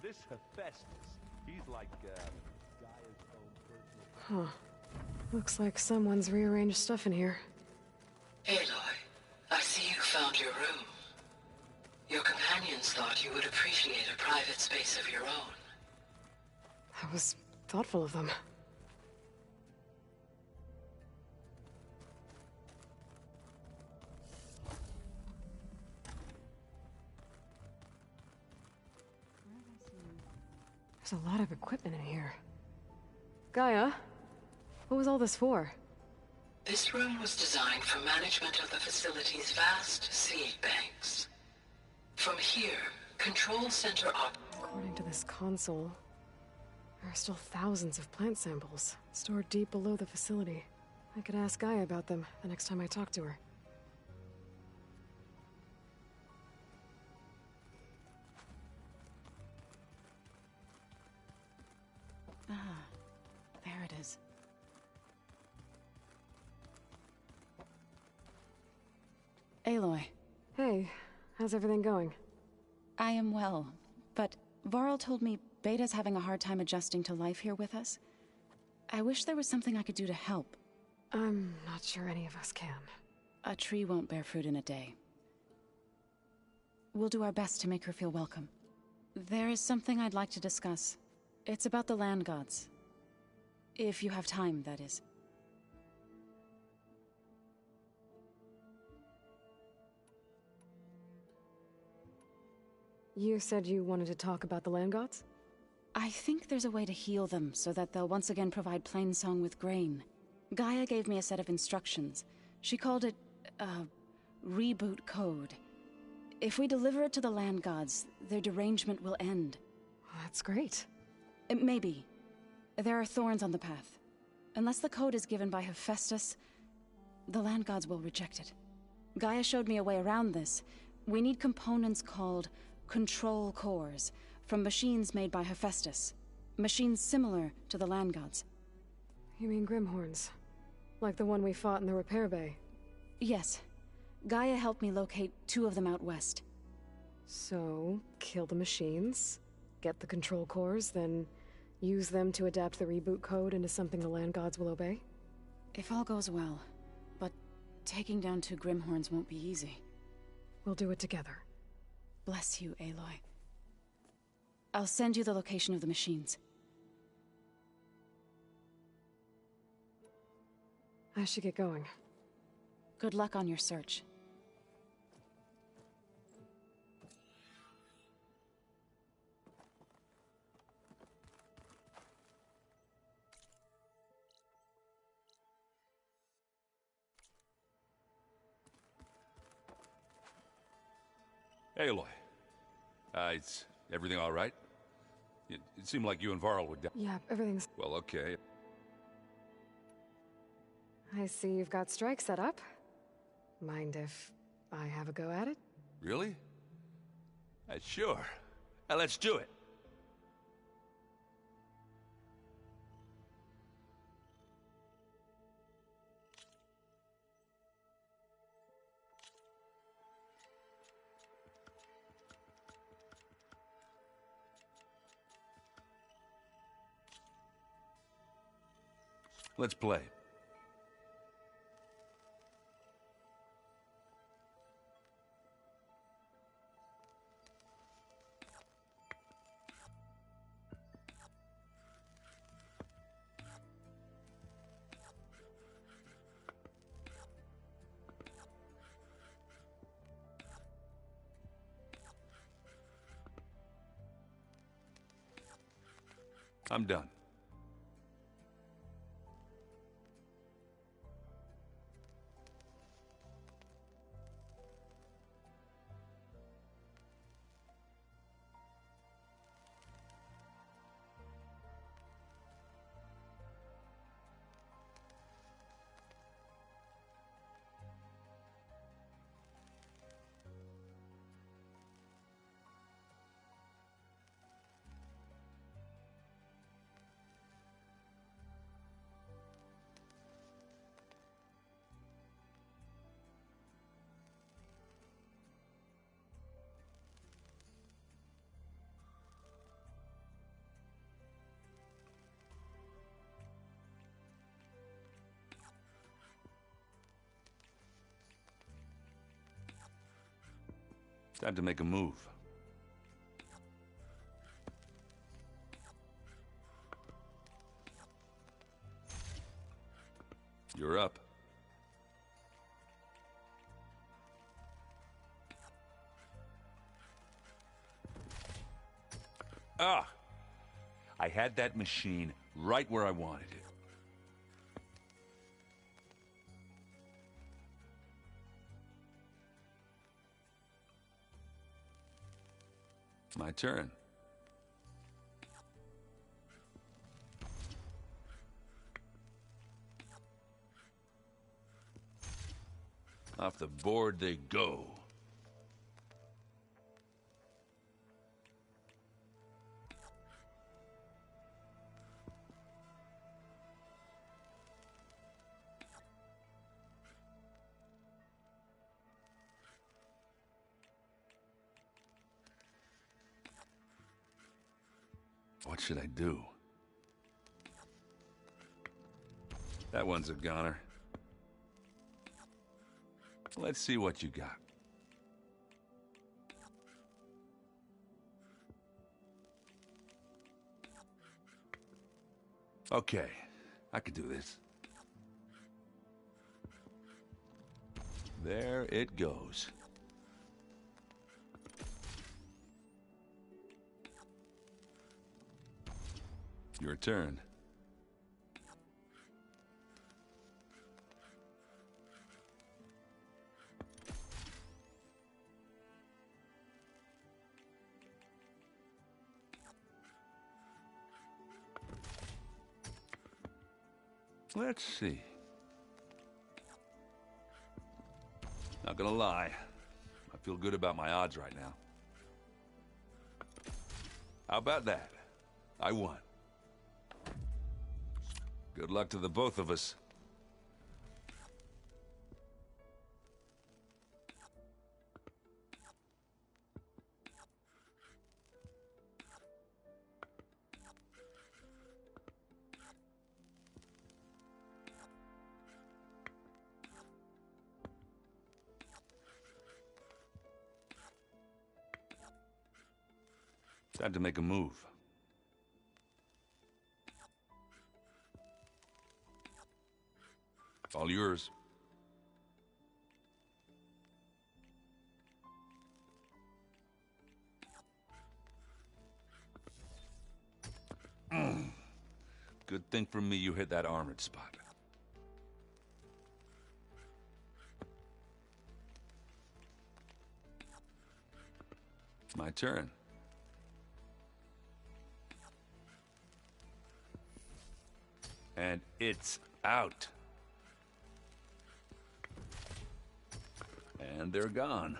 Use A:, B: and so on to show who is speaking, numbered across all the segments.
A: So this Hephaestus, he's like, Gaia's own personal...
B: Huh. Looks like someone's rearranged stuff in here.
C: Aloy, I see you found your room. Your companions thought you would appreciate a private space of your own.
B: That was thoughtful of them. There's a lot of equipment in here. Gaia, what was all this for?
C: This room was designed for management of the facility's vast seed banks. From here, Control Center
B: According to this console, there are still thousands of plant samples stored deep below the facility. I could ask Gaia about them the next time I talk to her.
D: Ah, there it is. Aloy.
B: Hey, how's everything going?
D: I am well, but Varl told me Beta's having a hard time adjusting to life here with us. I wish there was something I could do to help.
B: I'm not sure any of us can.
D: A tree won't bear fruit in a day. We'll do our best to make her feel welcome. There is something I'd like to discuss. It's about the land gods. If you have time, that is.
B: You said you wanted to talk about the land gods?
D: I think there's a way to heal them so that they'll once again provide Plainsong with grain. Gaia gave me a set of instructions. She called it, reboot code. If we deliver it to the land gods, their derangement will end.
B: That's great.
D: Maybe. There are thorns on the path. Unless the code is given by Hephaestus, the land gods will reject it. Gaia showed me a way around this. We need components called control cores from machines made by Hephaestus. Machines similar to the land gods.
B: You mean Grimhorns? Like the one we fought in the repair bay?
D: Yes. Gaia helped me locate 2 of them out west.
B: So, kill the machines, get the control cores, then use them to adapt the reboot code into something the land gods will obey?
D: If all goes well. But taking down 2 Grimhorns won't be easy.
B: We'll do it together.
D: Bless you, Aloy. I'll send you the location of the machines.
B: I should get going.
D: Good luck on your search.
A: Aloy. Is everything all right? It seemed like you and Varl would...
B: Yeah, everything's...
A: Well, okay.
B: I see you've got strike set up. Mind if I have a go at it?
A: Really? Sure. Let's do it. Let's play. I'm done. Time to make a move. You're up. Ah! I had that machine right where I wanted it. My turn. Off the board they go. What should I do? That one's a goner. Let's see what you got. Okay, I could do this. There it goes. Your turn. Let's see. Not gonna lie, I feel good about my odds right now. How about that? I won. Good luck to the both of us. Time to make a move. All yours. Good thing for me you hit that armored spot. My turn. And it's out. And they're gone.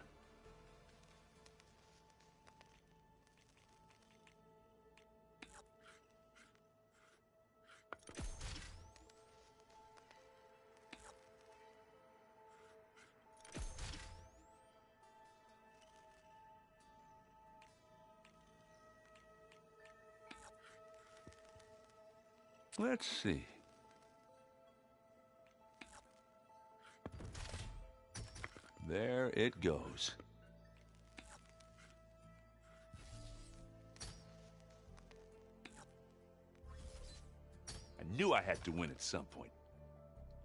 A: Let's see. There it goes. I knew I had to win at some point.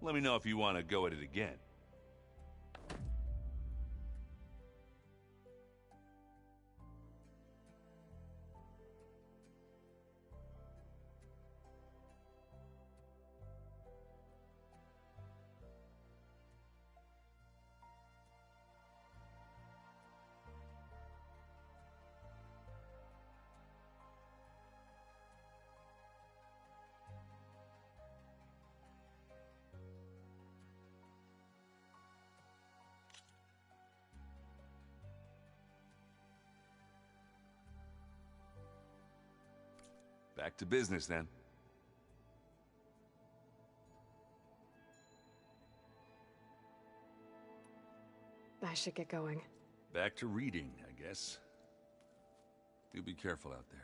A: Let me know if you want to go at it again. Back to business, then.
B: I should get going.
A: Back to reading, I guess. Do be careful out there.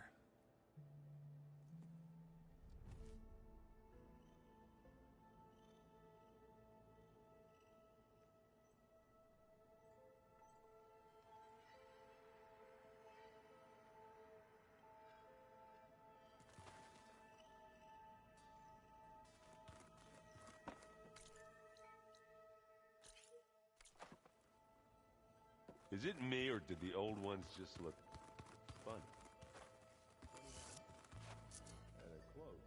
E: Is it me, or did the old ones just look fun? At a close.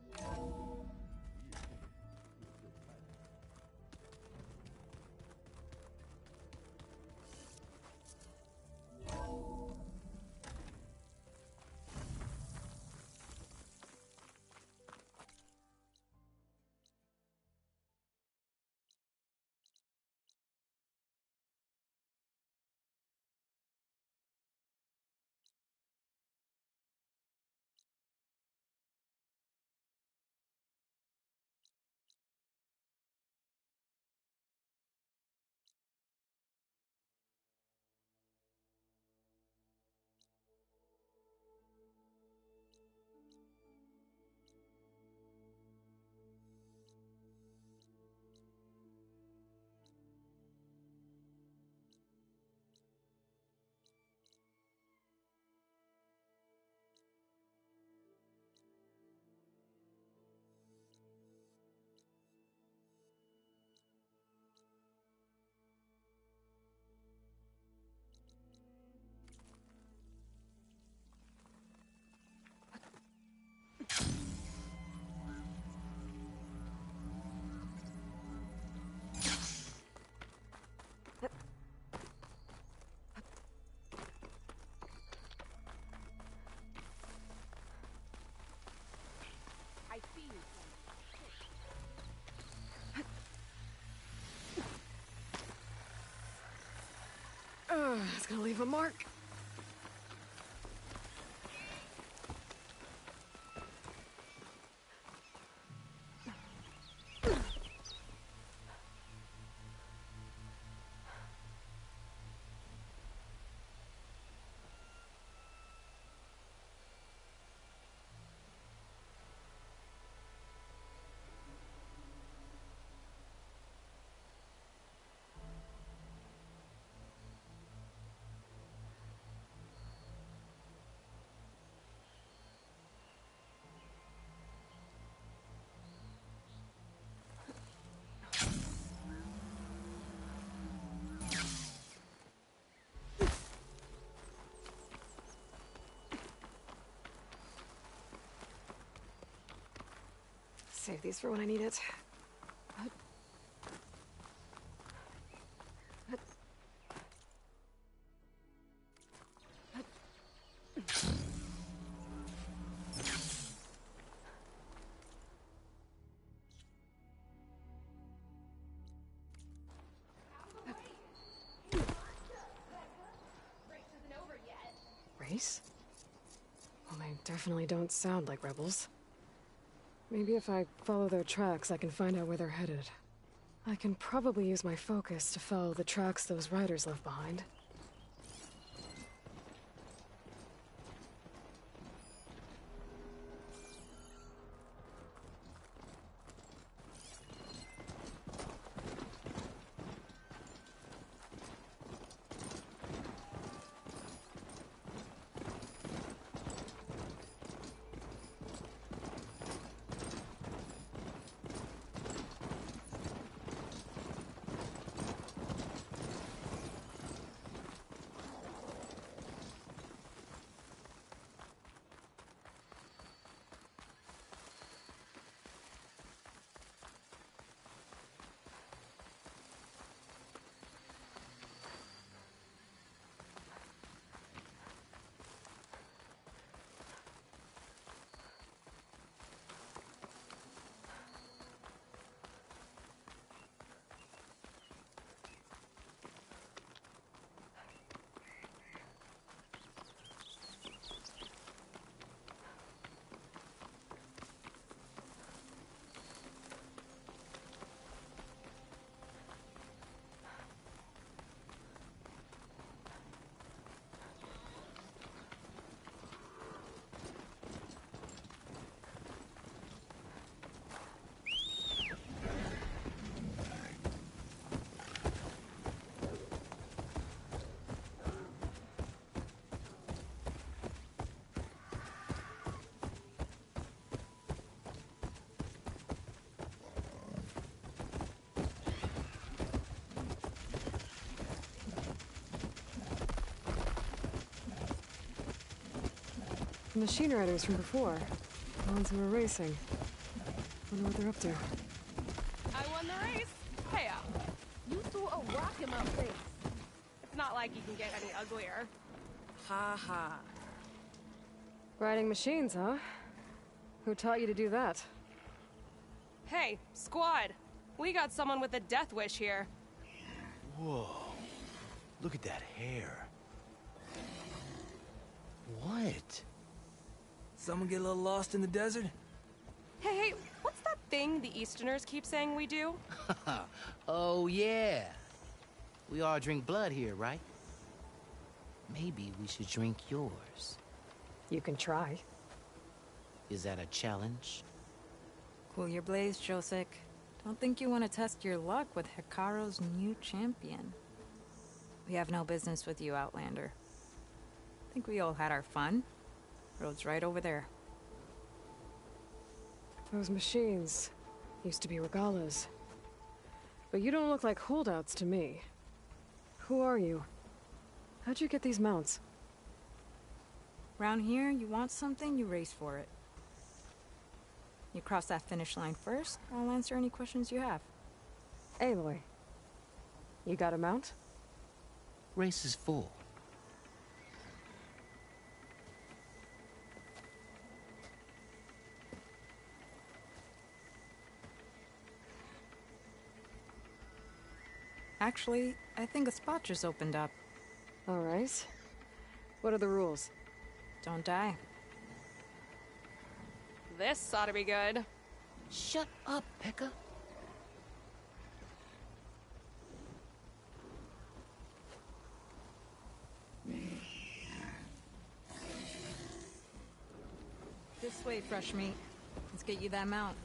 B: It's gonna leave a mark. Save these for when I need it. Race? Well, they definitely don't sound like rebels. Maybe if I follow their tracks, I can find out where they're headed. I can probably use my focus to follow the tracks those riders left behind. The machine riders from before. The ones who were racing. Wonder what they're up to.
F: I won the race. Hey, you threw a rock in my face. It's not like you can get any uglier.
G: Ha ha.
B: Riding machines, huh? Who taught you to do that?
F: Hey, squad. We got someone with a death wish here.
H: Whoa. Look at that hair. What?
G: Someone get a little lost in the desert?
F: Hey, what's that thing the Easterners keep saying we do?
I: Oh, yeah. We all drink blood here, right? Maybe we should drink yours.
B: You can try.
I: Is that a challenge?
J: Cool your blaze, Josek. Don't think you want to test your luck with Hekarro's new champion. We have no business with you, Outlander. Think we all had our fun. Road's right over there.
B: Those machines used to be Regalas. But you don't look like holdouts to me. Who are you? How'd you get these mounts?
J: Round here, you want something, you race for it. You cross that finish line first, I'll answer any questions you have.
B: Aloy, you got a mount?
I: Race is full.
J: Actually, I think a spot just opened up.
B: All right. What are the rules?
J: Don't die.
F: This ought to be good.
I: Shut up, Pekka.
J: This way, fresh meat. Let's get you that mount.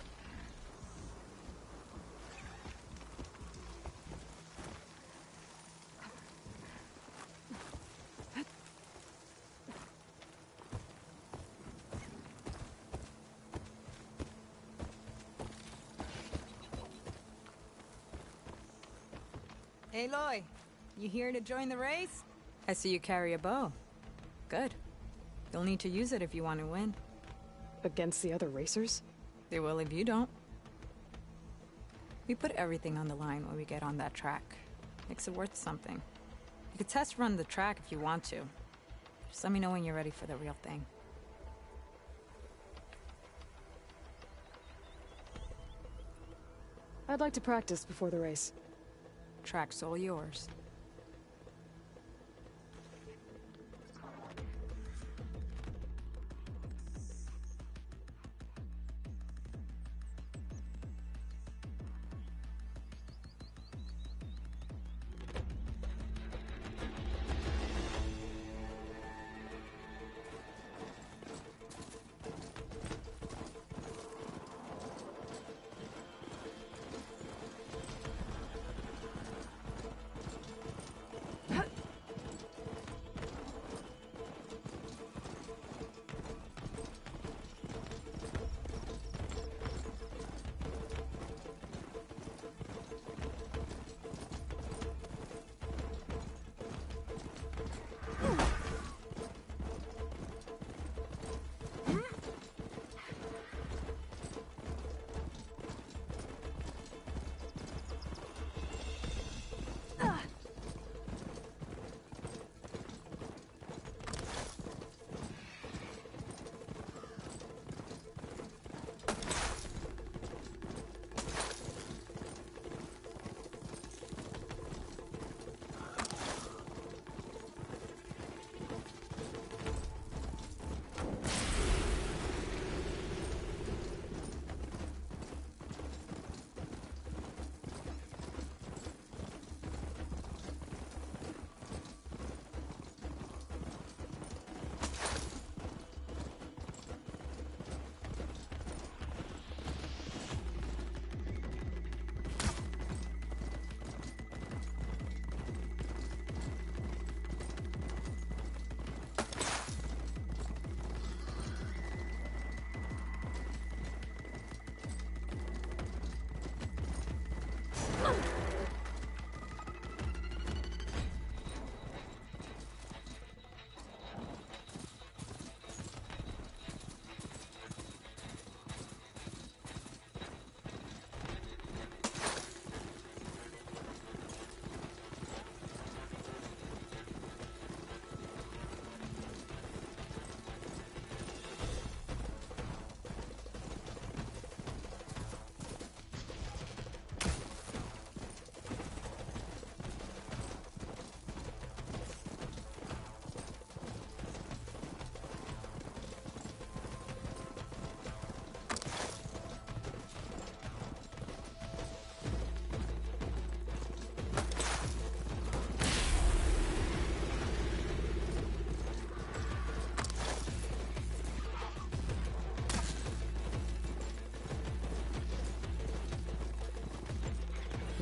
J: Aloy, you here to join the race? I see you carry a bow. Good. You'll need to use it if you want to win.
B: Against the other racers?
J: They will if you don't. We put everything on the line when we get on that track. Makes it worth something. You could test run the track if you want to. Just let me know when you're ready for the real thing.
B: I'd like to practice before the race.
J: Track's all yours.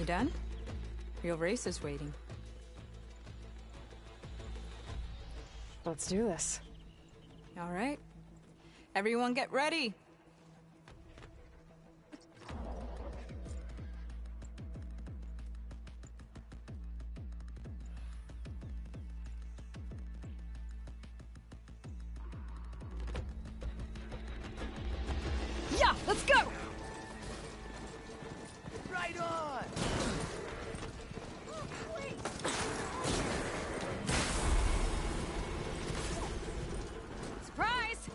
J: done? Real race is waiting.
B: Let's do this.
J: All right. Everyone get ready.
B: Yeah, let's go!
H: Right on!
F: Surprise!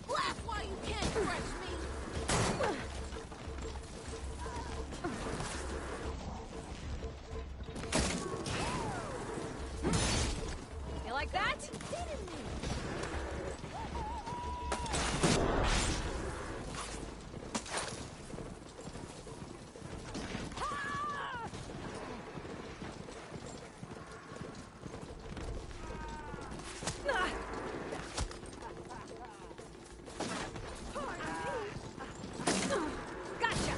K: Laugh while you can, fresh meat.
F: You like that? Gotcha!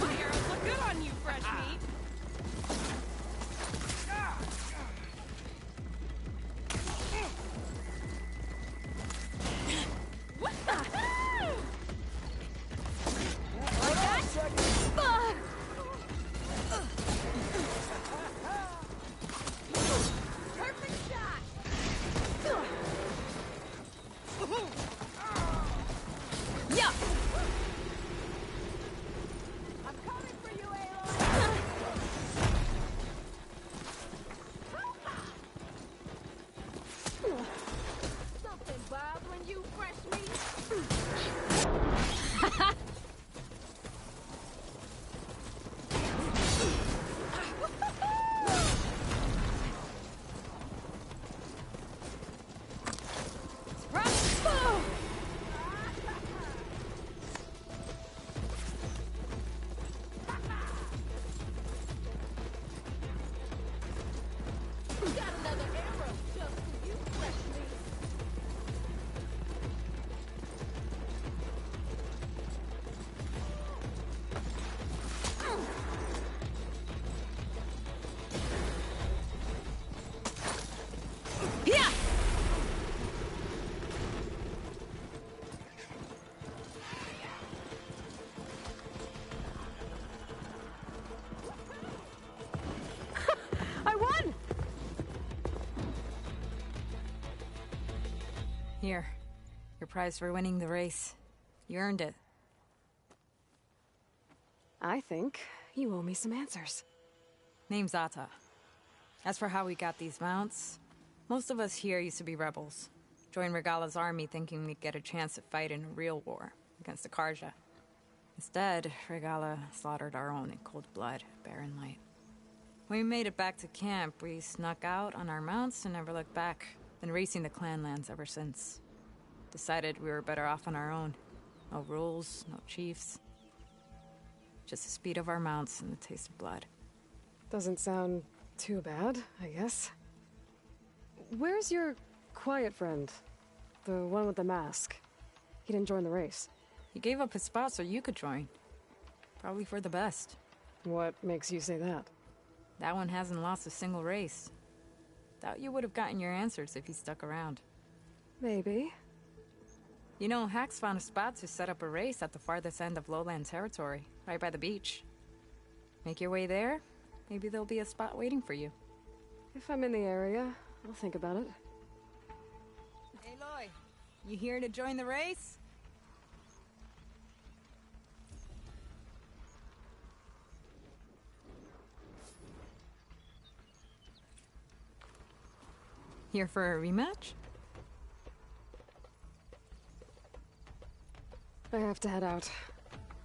F: My arrows look good on you, fresh meat. What the? Like that? Perfect shot. Yeah. I'm coming for you, Aloy. Something bothering you, fresh meat? Surprise!
K: Got another arrow just for you, fresh meat.
F: Yeah! I won!
J: Here. Your prize for winning the race. You earned it.
B: I think you owe me some answers.
J: Name's Ata. As for how we got these mounts, most of us here used to be rebels. Joined Regala's army thinking we'd get a chance to fight in a real war against the Karja. Instead, Regala slaughtered our own in cold blood, Barren Light. When we made it back to camp, we snuck out on our mounts and never looked back. Been racing the clan lands ever since. Decided we were better off on our own. No rules, no chiefs. Just the speed of our mounts and the taste of blood.
B: Doesn't sound too bad, I guess. Where's your quiet friend? The one with the mask. He didn't join the race.
J: He gave up his spot so you could join. Probably for the best.
B: What makes you say that?
J: That one hasn't lost a single race. Doubt you would have gotten your answers if he stuck around.
B: Maybe.
J: You know, Hax found a spot to set up a race at the farthest end of lowland territory, right by the beach. Make your way there, maybe there'll be a spot waiting for you.
B: If I'm in the area, I'll think about it.
J: Aloy, you here to join the race? Here for a rematch?
B: I have to head out.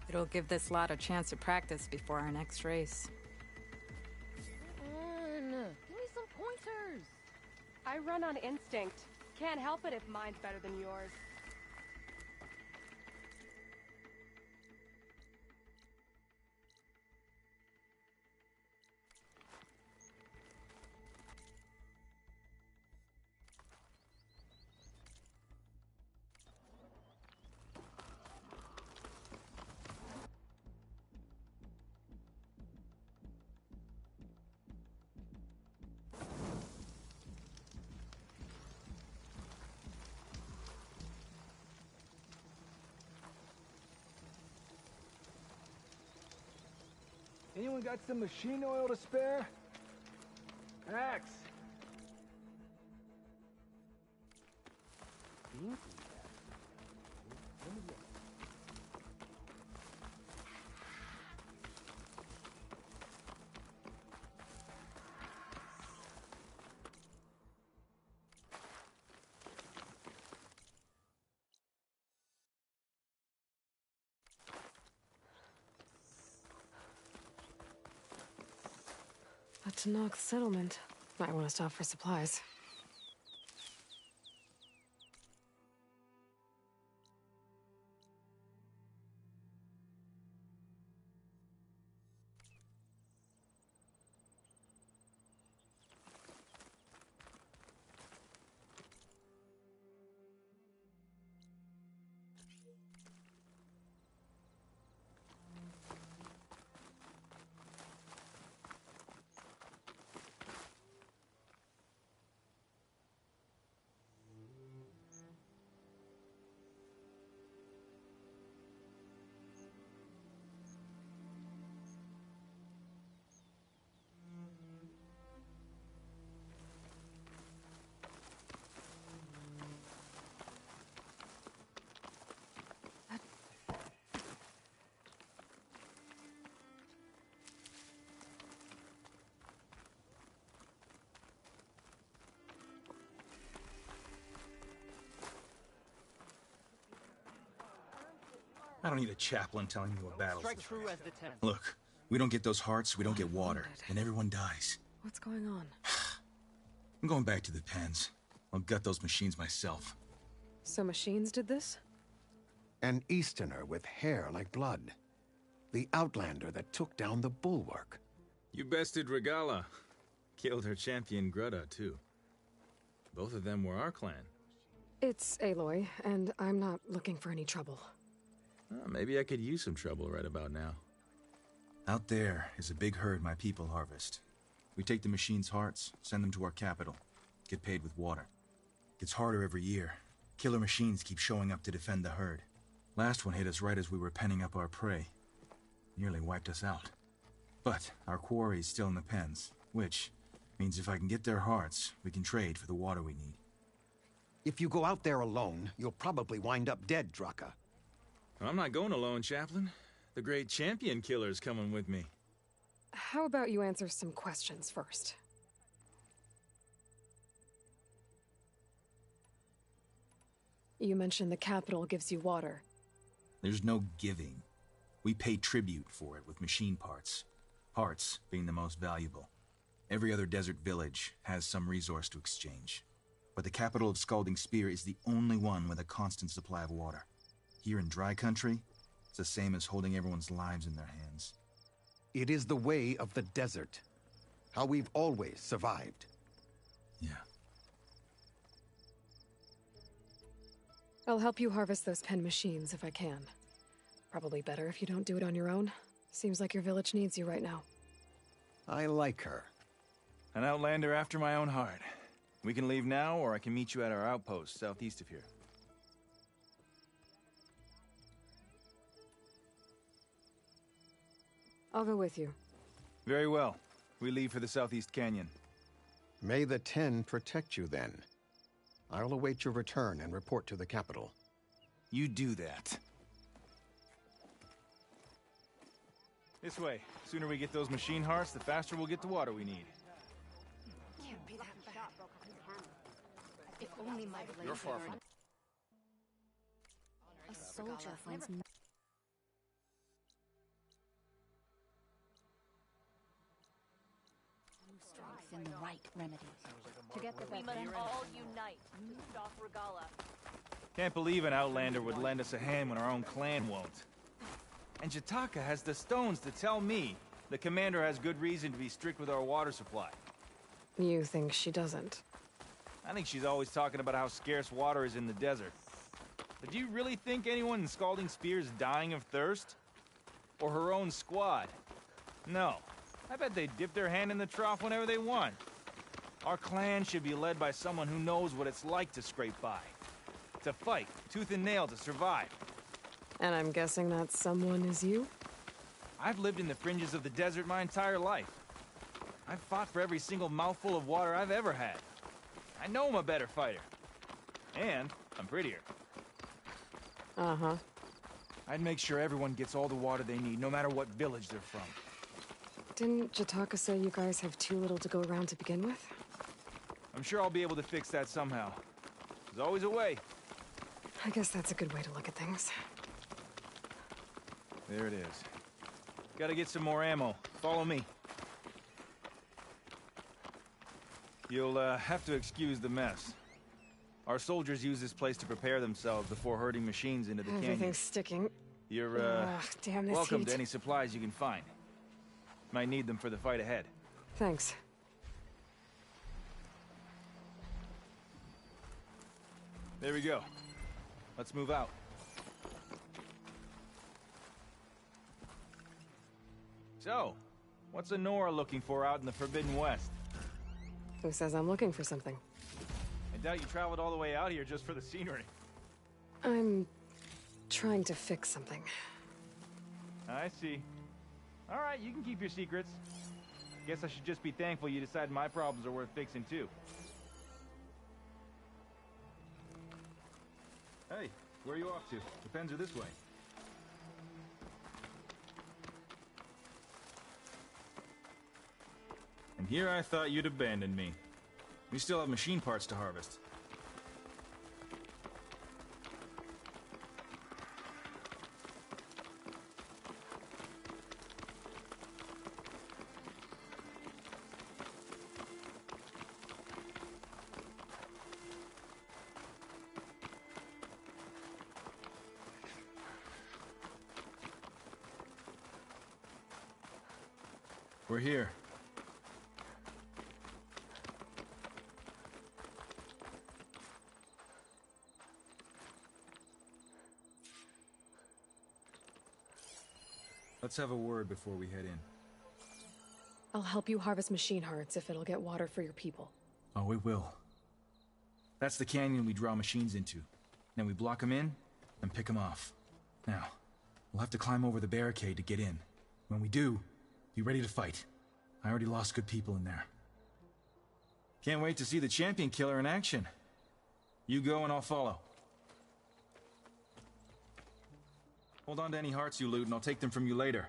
J: It'll give this lot a chance to practice before our next race.
K: Give me some pointers.
F: I run on instinct. Can't help it if mine's better than yours.
G: Anyone got some machine oil to spare? Axe.
B: A Tenakth settlement. Might want to stop for supplies.
L: I don't need a chaplain telling me what battles.
I: Strike true as the 10th.
L: Look, we don't get those hearts, we don't get water, and everyone dies.
B: What's going on?
L: I'm going back to the pens. I'll gut those machines myself.
B: So machines did this?
M: An Easterner with hair like blood. The Outlander that took down the Bulwark.
N: You bested Regala. Killed her champion Greta, too. Both of them were our clan.
B: It's Aloy, and I'm not looking for any trouble.
N: Well, maybe I could use some trouble right about now.
L: Out there is a big herd my people harvest. We take the machines' hearts, send them to our capital, get paid with water. Gets harder every year. Killer machines keep showing up to defend the herd. Last one hit us right as we were penning up our prey. Nearly wiped us out. But our quarry is still in the pens, which means if I can get their hearts, we can trade for the water we need.
M: If you go out there alone, you'll probably wind up dead, Draka.
N: I'm not going alone, Chaplain. The great champion killer's coming with me.
B: How about you answer some questions first? You mentioned the capital gives you water.
L: There's no giving. We pay tribute for it with machine parts. Parts being the most valuable. Every other desert village has some resource to exchange. But the capital of Scalding Spear is the only one with a constant supply of water. Here in dry country, it's the same as holding everyone's lives in their hands.
M: It is the way of the desert. How we've always survived.
L: Yeah.
B: I'll help you harvest those pen machines if I can. Probably better if you don't do it on your own. Seems like your village needs you right now.
M: I like her.
O: An Outlander after my own heart. We can leave now, or I can meet you at our outpost southeast of here.
B: I'll go with you.
O: Very well. We leave for the Southeast Canyon.
M: May the 10 protect you then. I'll await your return and report to the capital.
O: You do that. This way. Sooner we get those machine hearts, the faster we'll get the water we need.
K: Can't be that bad. If only my blade
A: You're far from...
K: a
D: soldier finds strength in the right remedies. To get the
K: We must all unite to stop Regala.
O: Can't believe an Outlander would lend us a hand when our own clan won't. And Jataka has the stones to tell me the commander has good reason to be strict with our water supply.
B: You think she doesn't?
O: I think she's always talking about how scarce water is in the desert. But do you really think anyone in Scalding Spear is dying of thirst? Or her own squad? No. I bet they dip their hand in the trough whenever they want. Our clan should be led by someone who knows what it's like to scrape by. To fight, tooth and nail to survive.
B: And I'm guessing that someone is you?
O: I've lived in the fringes of the desert my entire life. I've fought for every single mouthful of water I've ever had. I know I'm a better fighter. And I'm prettier.
B: Uh-huh.
O: I'd make sure everyone gets all the water they need, no matter what village they're from.
B: Didn't Jataka say you guys have too little to go around to begin with?
O: I'm sure I'll be able to fix that somehow. There's always a way.
B: I guess that's a good way to look at things.
O: There it is. Gotta get some more ammo. Follow me. You'll, have to excuse the mess. Our soldiers use this place to prepare themselves before herding machines into the canyon.
B: Everything's sticking.
O: You're,
B: Ugh, damn this
O: welcome
B: heat.
O: to any supplies you can find. Might need them for the fight ahead.
B: Thanks.
O: There we go. Let's move out. So, what's Honora looking for out in the Forbidden West?
B: Who says I'm looking for something?
O: I doubt you traveled all the way out here just for the scenery.
B: I'm trying to fix something.
O: I see. All right, you can keep your secrets. Guess I should just be thankful you decided my problems are worth fixing too. Hey, where are you off to? The pens are this way. And here I thought you'd abandoned me. We still have machine parts to harvest. We're here. Let's have a word before we head in.
B: I'll help you harvest machine hearts if it'll get water for your people.
O: Oh, it will. That's the canyon we draw machines into. Then we block them in, and pick them off. Now, we'll have to climb over the barricade to get in. When we do, be ready to fight. I already lost good people in there. Can't wait to see the champion killer in action. You go and I'll follow. Hold on to any hearts you loot and I'll take them from you later.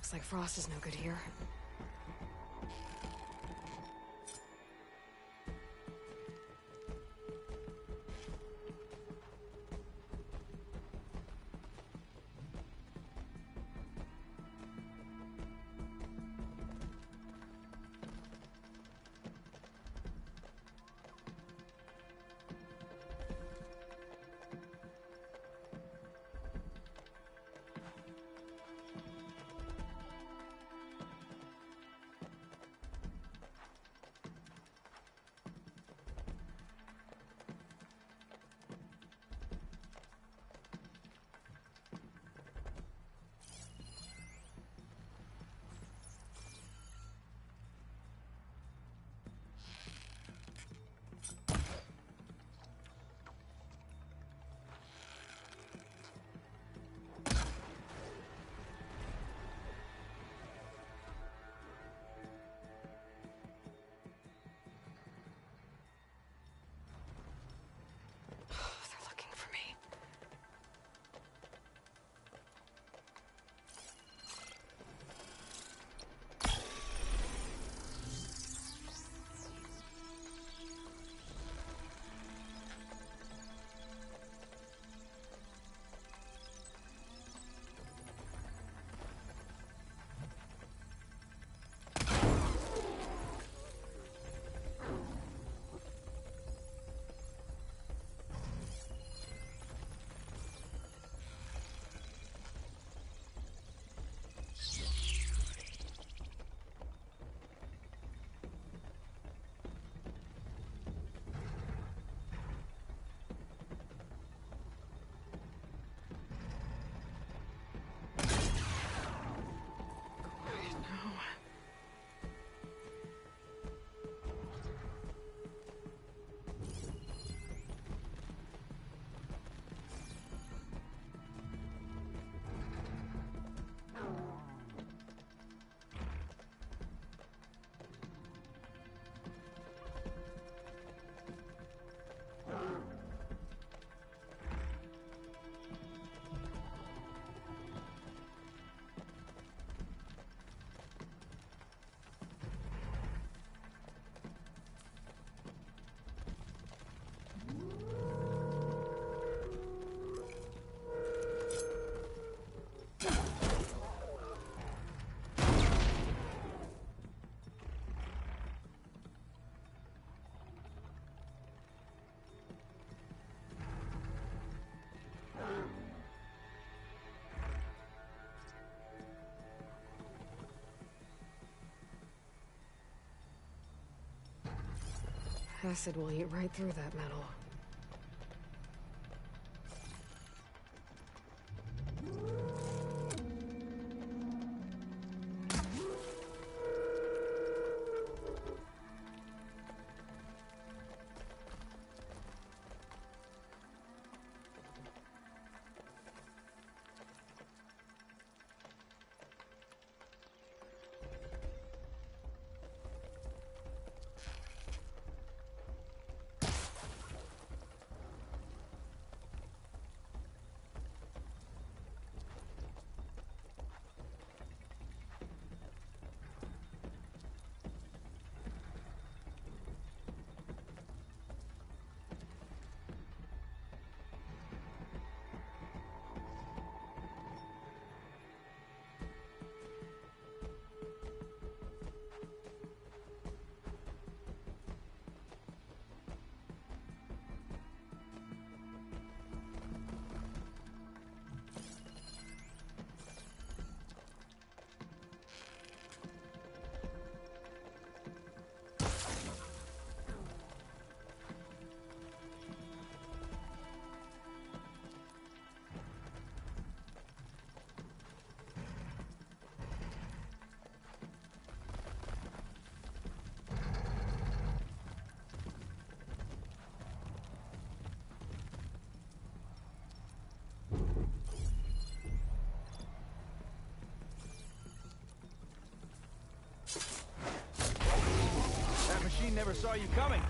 B: Looks like Frost is no good here. They're looking for me. Acid will eat right through that metal.
O: Machine never saw you coming.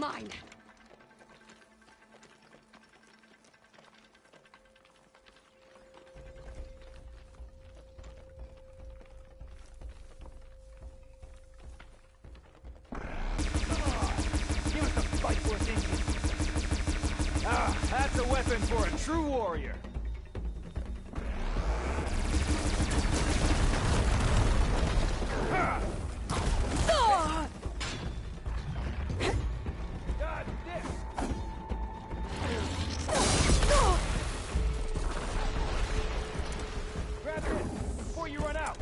B: mine!
O: Give us the fight worth thinking. Ah, that's a weapon for a true warrior. God damn! Grab it before you run out.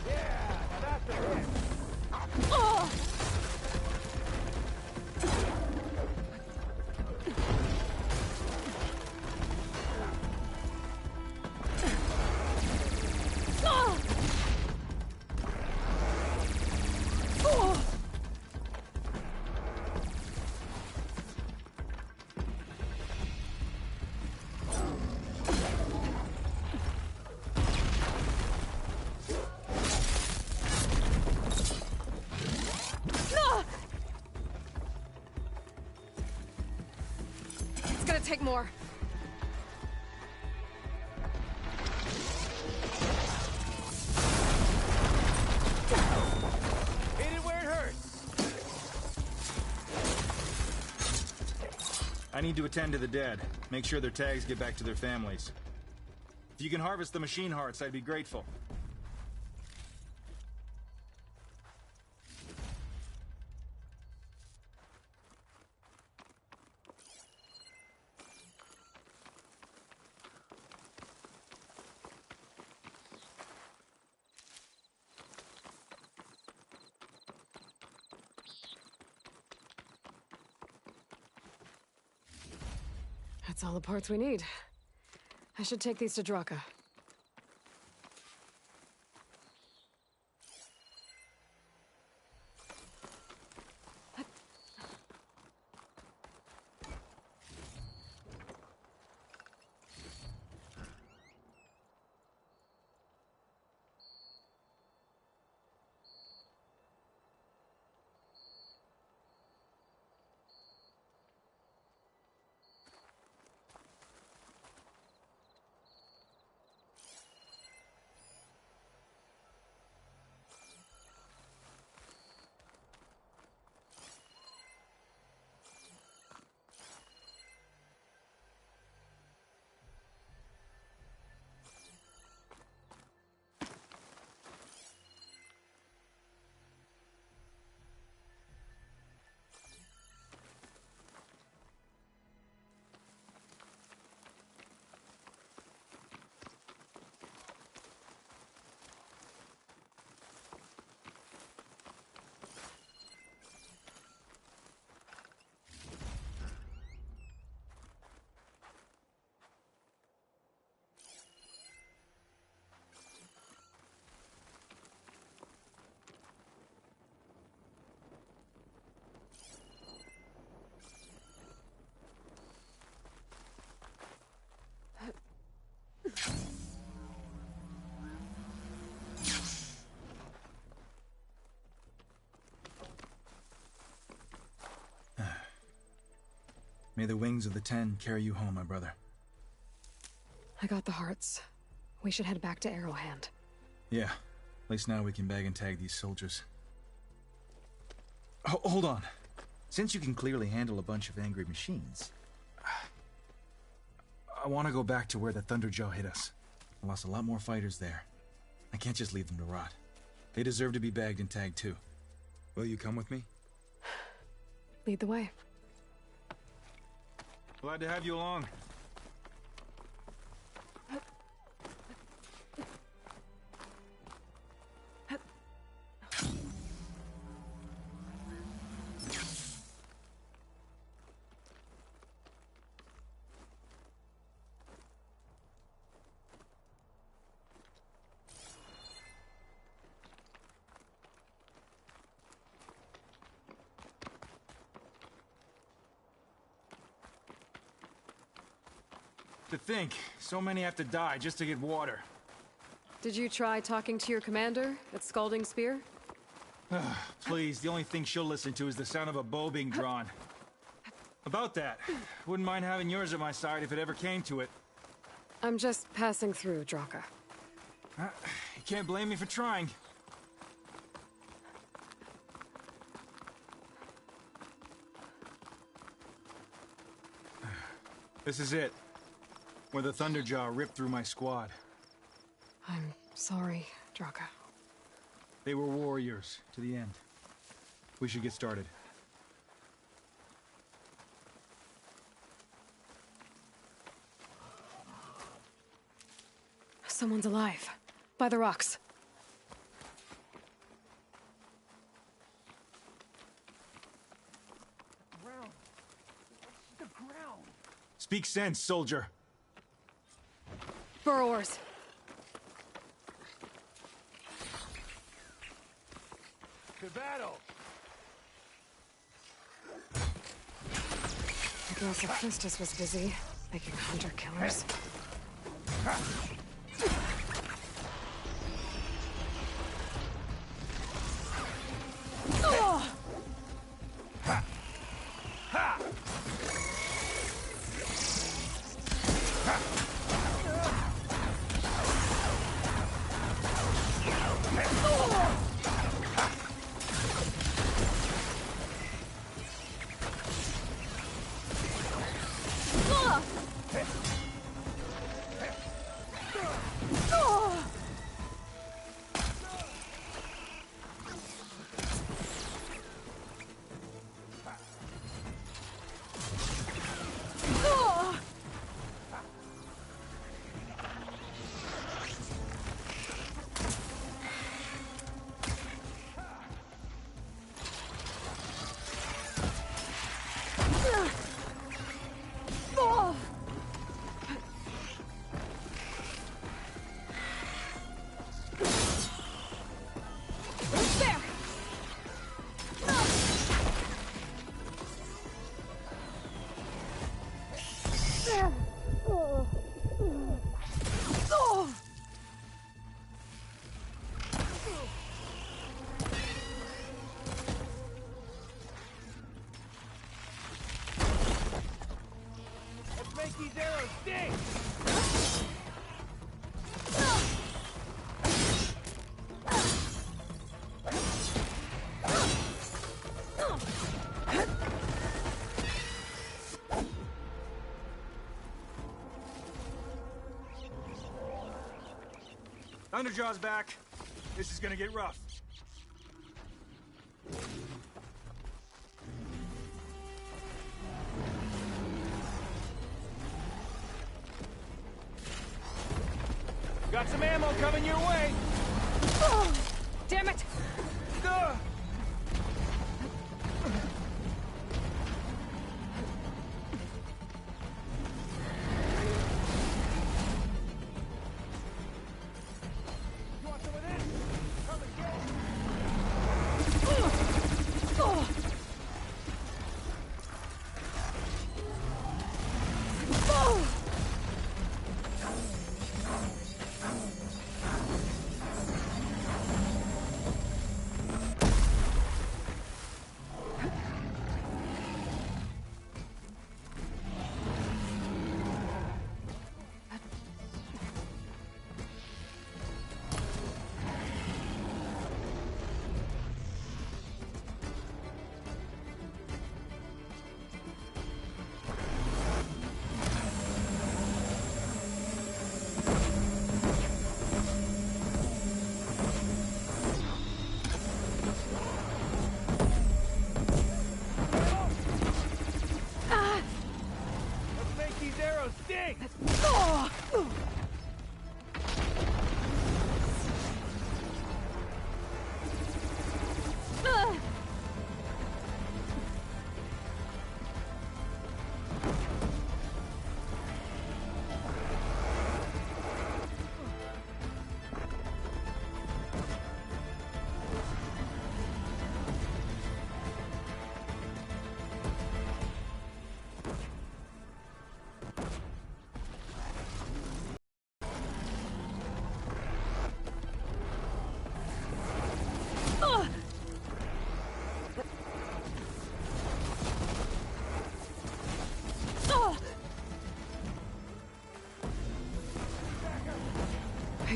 O: Yeah, now that's a hit.
B: It's gonna take more.
O: Hit it where it hurts.
L: I need to attend to the dead. Make sure their tags get back to their families. If you can harvest the machine hearts, I'd be grateful.
B: That's all the parts we need. I should take these to Draka.
L: May the wings of the Ten carry you home, my brother.
B: I got the hearts. We should head back to Arrowhand.
L: Yeah. At least now we can bag and tag these soldiers. Hold on. Since you can clearly handle a bunch of angry machines, I want to go back to where the Thunderjaw hit us. I lost a lot more fighters there. I can't just leave them to rot. They deserve to be bagged and tagged too. Will you come with me?
B: Lead the way.
L: Glad to have you along.
P: To think, so many have to die just to get water.
B: Did you try talking to your commander at Scalding Spear?
P: Please, the only thing she'll listen to is the sound of a bow being drawn. About that, wouldn't mind having yours at my side if it ever came to it.
B: I'm just passing through, Draka.
P: You can't blame me for trying. This is it. Where the Thunderjaw ripped through my squad.
B: I'm sorry, Draka.
P: They were warriors, to the end. We should get started.
B: Someone's alive. By the rocks.
G: The ground.
P: Speak sense, soldier.
B: Burrowers.
G: To battle.
B: I guess Hephaestus was busy making hunter-killers.
G: Make these arrows sting!
P: Thunderjaw's back. This is gonna get rough.
O: Got some ammo coming your way.
B: Oh, damn it!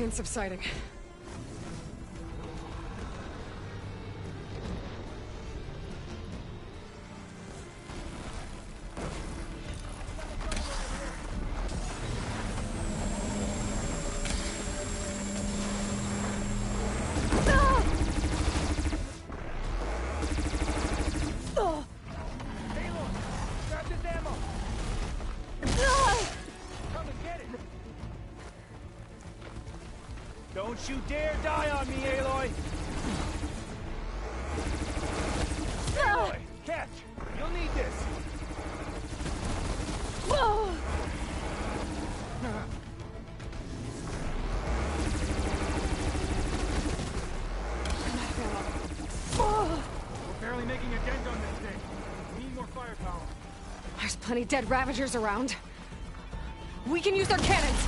B: pain subsiding.
O: Don't you dare die on me, Aloy! Aloy, catch! You'll need this!
B: Whoa!
P: We're barely making a dent on this thing. We need more firepower.
B: There's plenty dead Ravagers around. We can use their cannons!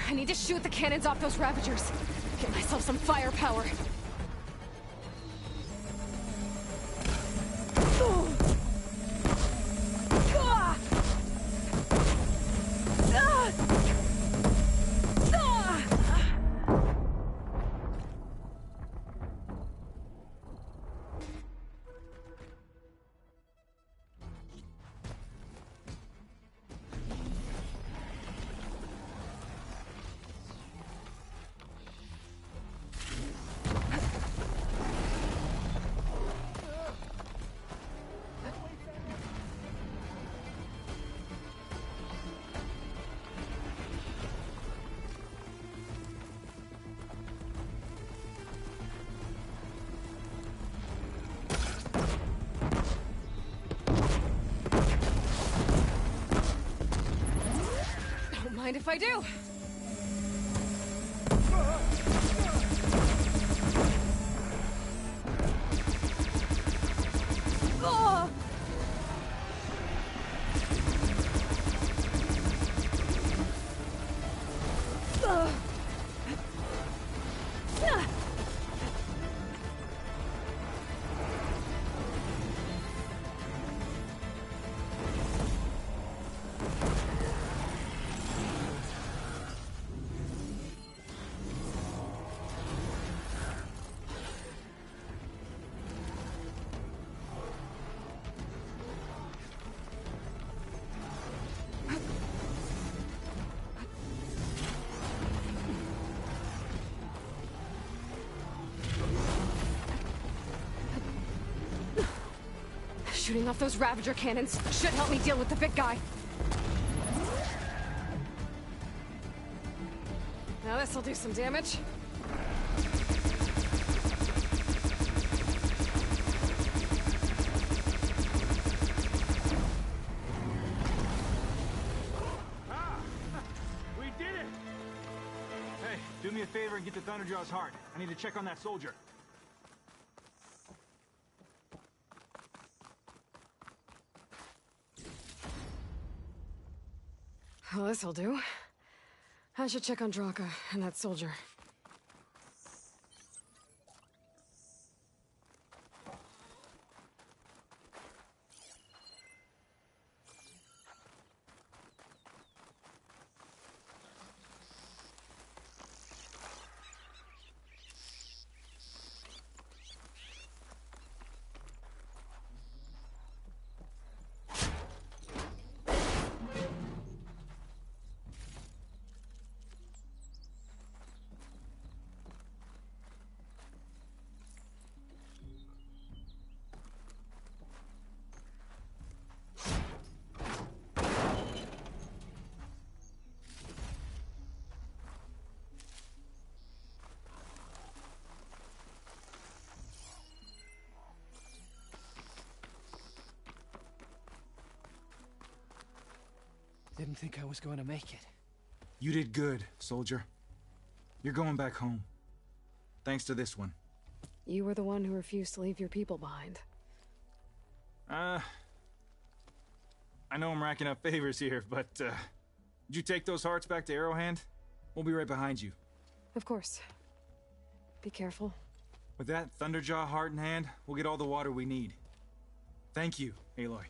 B: I need to shoot the cannons off those Ravagers. Get myself some firepower. Mind if I do? Shooting off those Ravager cannons should help me deal with the big guy. Now this'll do some damage.
P: We did it! Hey, do me a favor and get the Thunderjaw's heart. I need to check on that soldier.
B: Well, this'll do. I should check on Draka and that soldier.
Q: Didn't think I was going to make it.
P: You did good, soldier. You're going back home. Thanks to this one.
B: You were the one who refused to leave your people behind.
P: I know I'm racking up favors here, but, did you take those hearts back to Arrowhand? We'll be right behind you.
B: Of course. Be careful.
P: With that Thunderjaw heart in hand, we'll get all the water we need. Thank you, Aloy.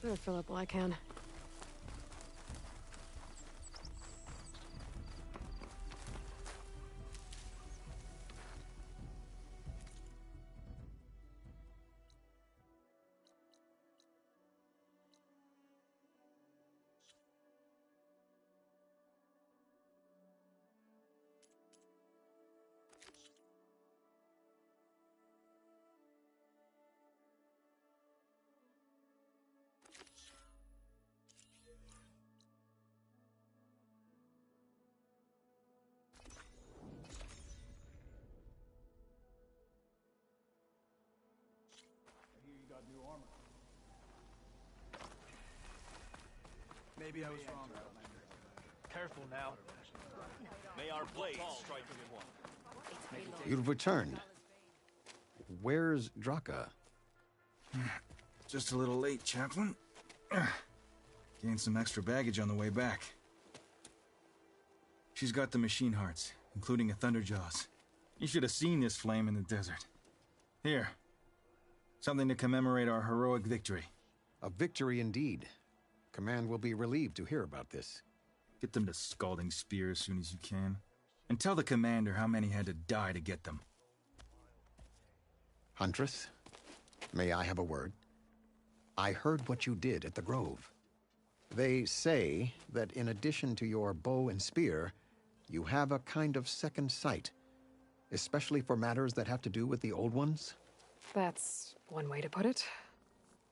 B: Better fill up while I can.
R: Maybe I was wrong. Careful now. May our blades strike as one.
M: You've returned. Where's Draka?
L: Just a little late, Chaplain. Gained some extra baggage on the way back. She's got the machine hearts, including a Thunderjaws. You should have seen this flame in the desert. Here. Something to commemorate our heroic victory.
M: A victory indeed. Command will be relieved to hear about this.
L: Get them to Scalding Spear as soon as you can. And tell the commander how many had to die to get them.
M: Huntress, may I have a word? I heard what you did at the Grove. They say that in addition to your bow and spear, you have a kind of second sight, especially for matters that have to do with the Old Ones?
B: That's one way to put it.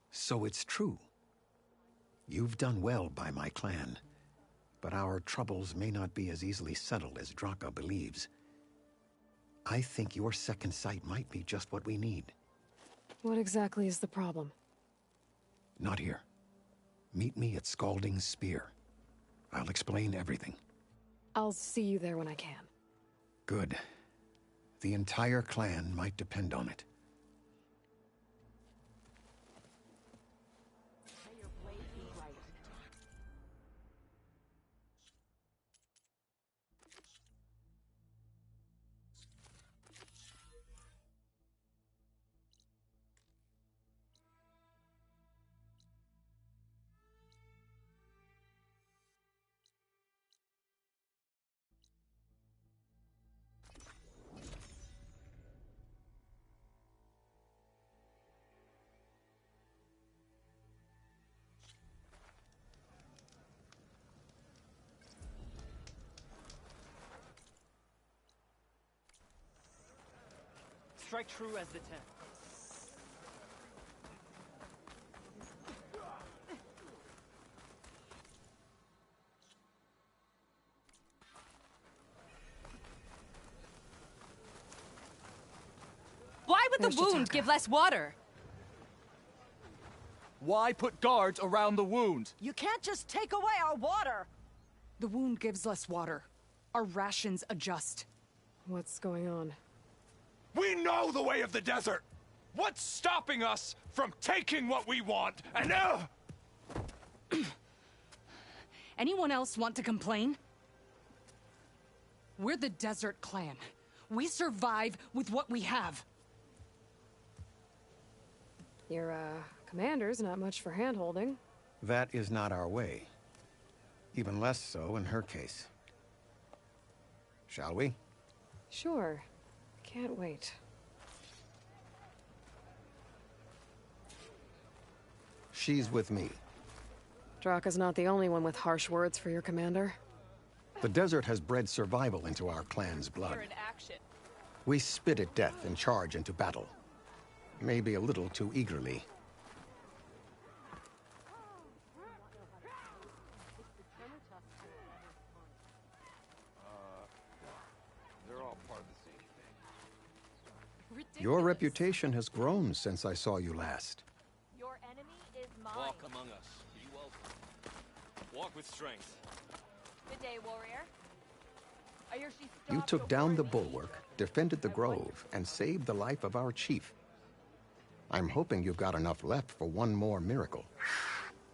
M: So it's true. You've done well by my clan, but our troubles may not be as easily settled as Draka believes. I think your second sight might be just what we need.
B: What exactly is the problem?
M: Not here. Meet me at Scalding Spear. I'll explain everything.
B: I'll see you there when I can.
M: Good. The entire clan might depend on it.
Q: Strike true as the 10.
F: Why would the wound give less water?
R: Why put guards around the wound?
S: You can't just take away our water! The wound gives less water. Our rations adjust.
B: What's going on?
R: We know the way of the desert! What's stopping us from taking what we want and
S: Anyone else want to complain? We're the Desert Clan. We survive with what we have.
B: Your, commander's not much for hand-holding.
M: That is not our way. Even less so in her case. Shall we?
B: Sure. Can't wait.
M: She's with me.
B: Draka's not the only one with harsh words for your commander.
M: The desert has bred survival into our clan's blood. We spit at death and charge into battle. Maybe a little too eagerly.
E: They're all part of the same thing.
M: Your reputation has grown since I saw you last.
K: Your enemy is mine.
R: Walk among us. Be welcome. Walk with strength.
K: Good day, warrior. I hear she
M: You
K: stopped
M: took
K: a
M: down the
K: war.
M: bulwark, defended the grove, and saved the life of our chief. I'm hoping you've got enough left for one more miracle.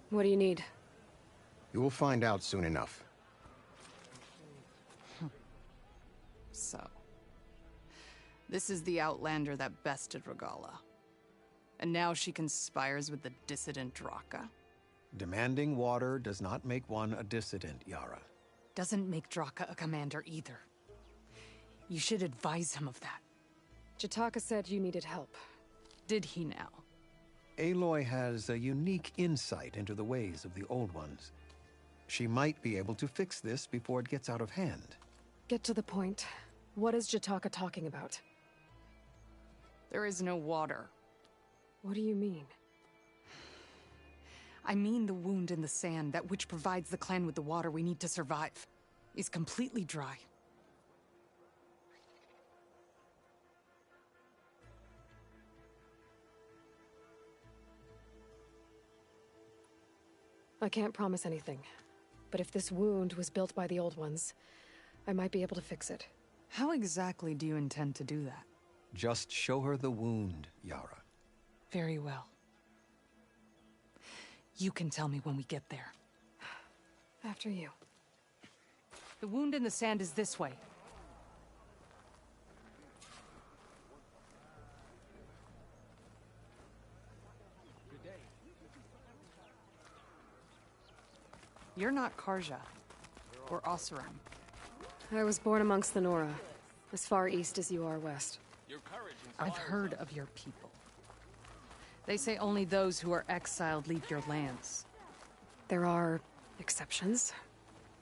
B: What do you need?
M: You will find out soon enough.
S: So, this is the Outlander that bested Regala. And now she conspires with the dissident Draka.
M: Demanding water does not make one a dissident, Yara.
S: Doesn't make Draka a commander either. You should advise him of that.
B: Jataka said you needed help.
S: Did he now?
M: Aloy has a unique insight into the ways of the Old Ones. She might be able to fix this before it gets out of hand.
B: Get to the point. What is Jataka talking about?
S: There is no water.
B: What do you mean?
S: I mean the wound in the sand, that which provides the clan with the water we need to survive, is completely dry.
B: I can't promise anything, but if this wound was built by the Old Ones, I might be able to fix it.
S: How exactly do you intend to do that?
M: Just show her the wound, Yara.
S: Very well. You can tell me when we get there.
B: After you.
S: The wound in the sand is this way. You're not Karja, or Oseram.
B: I was born amongst the Nora, as far east as you are west.
S: I've heard of your people. They say only those who are exiled leave your lands.
B: There are exceptions.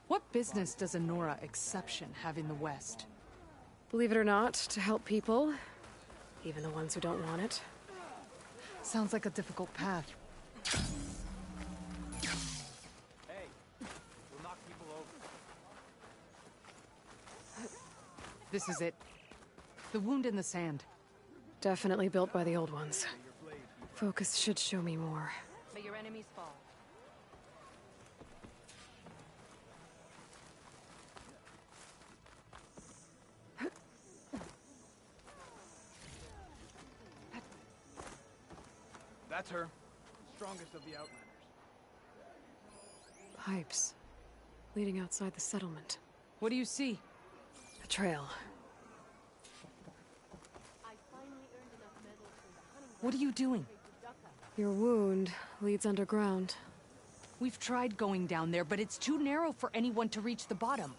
S: What business does a Nora exception have in the West?
B: Believe it or not, to help people, even the ones who don't want it.
S: Sounds like a difficult path. This is it. The wound in the sand.
B: Definitely built by the Old Ones. Focus should show me more.
K: May your enemies fall.
G: That's her. Strongest of the Outlanders.
B: Pipes. Leading outside the settlement.
S: What do you see?
B: A trail.
S: What are you doing?
B: Your wound leads underground.
S: We've tried going down there, but it's too narrow for anyone to reach the bottom.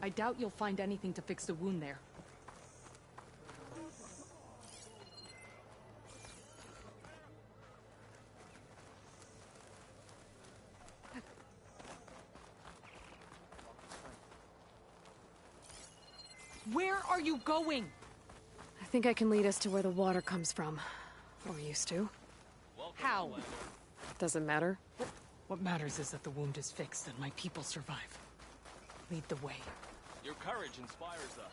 S: I doubt you'll find anything to fix the wound there. Where are you going?
B: I think I can lead us to where the water comes from. Or used to.
S: How?
B: Doesn't matter.
S: What matters is that the wound is fixed and my people survive. Lead the way.
R: Your courage inspires us.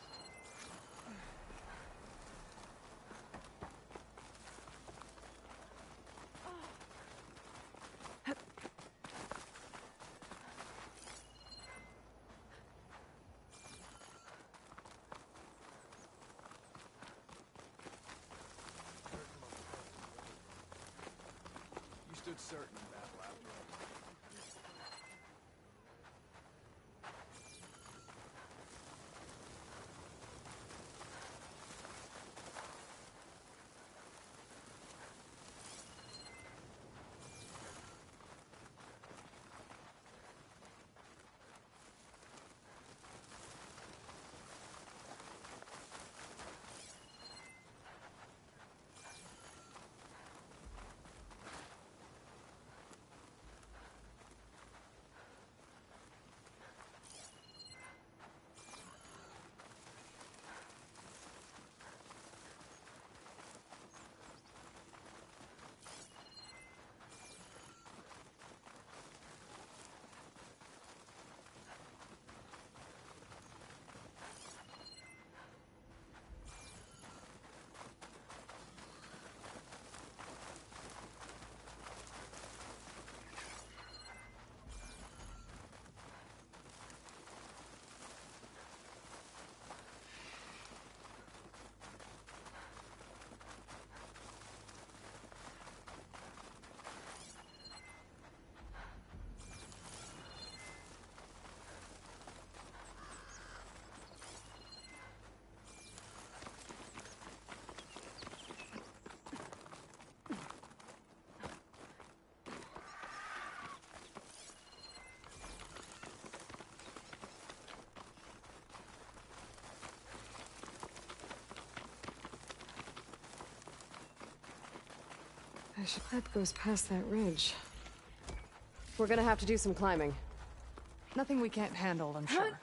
G: You stood certain in battle after all.
B: The ship goes past that ridge. We're gonna have to do some climbing.
S: Nothing we can't handle, I'm sure.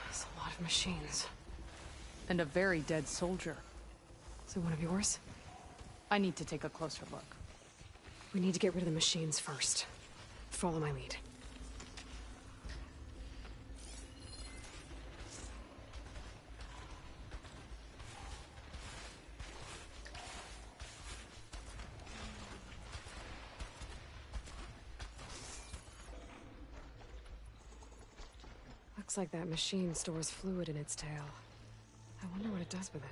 B: There's a lot of machines.
S: And a very dead soldier.
B: So one of yours?
S: I need to take a closer look.
B: We need to get rid of the machines first. Follow my lead. Looks like that machine stores fluid in its tail. I wonder what it does with it.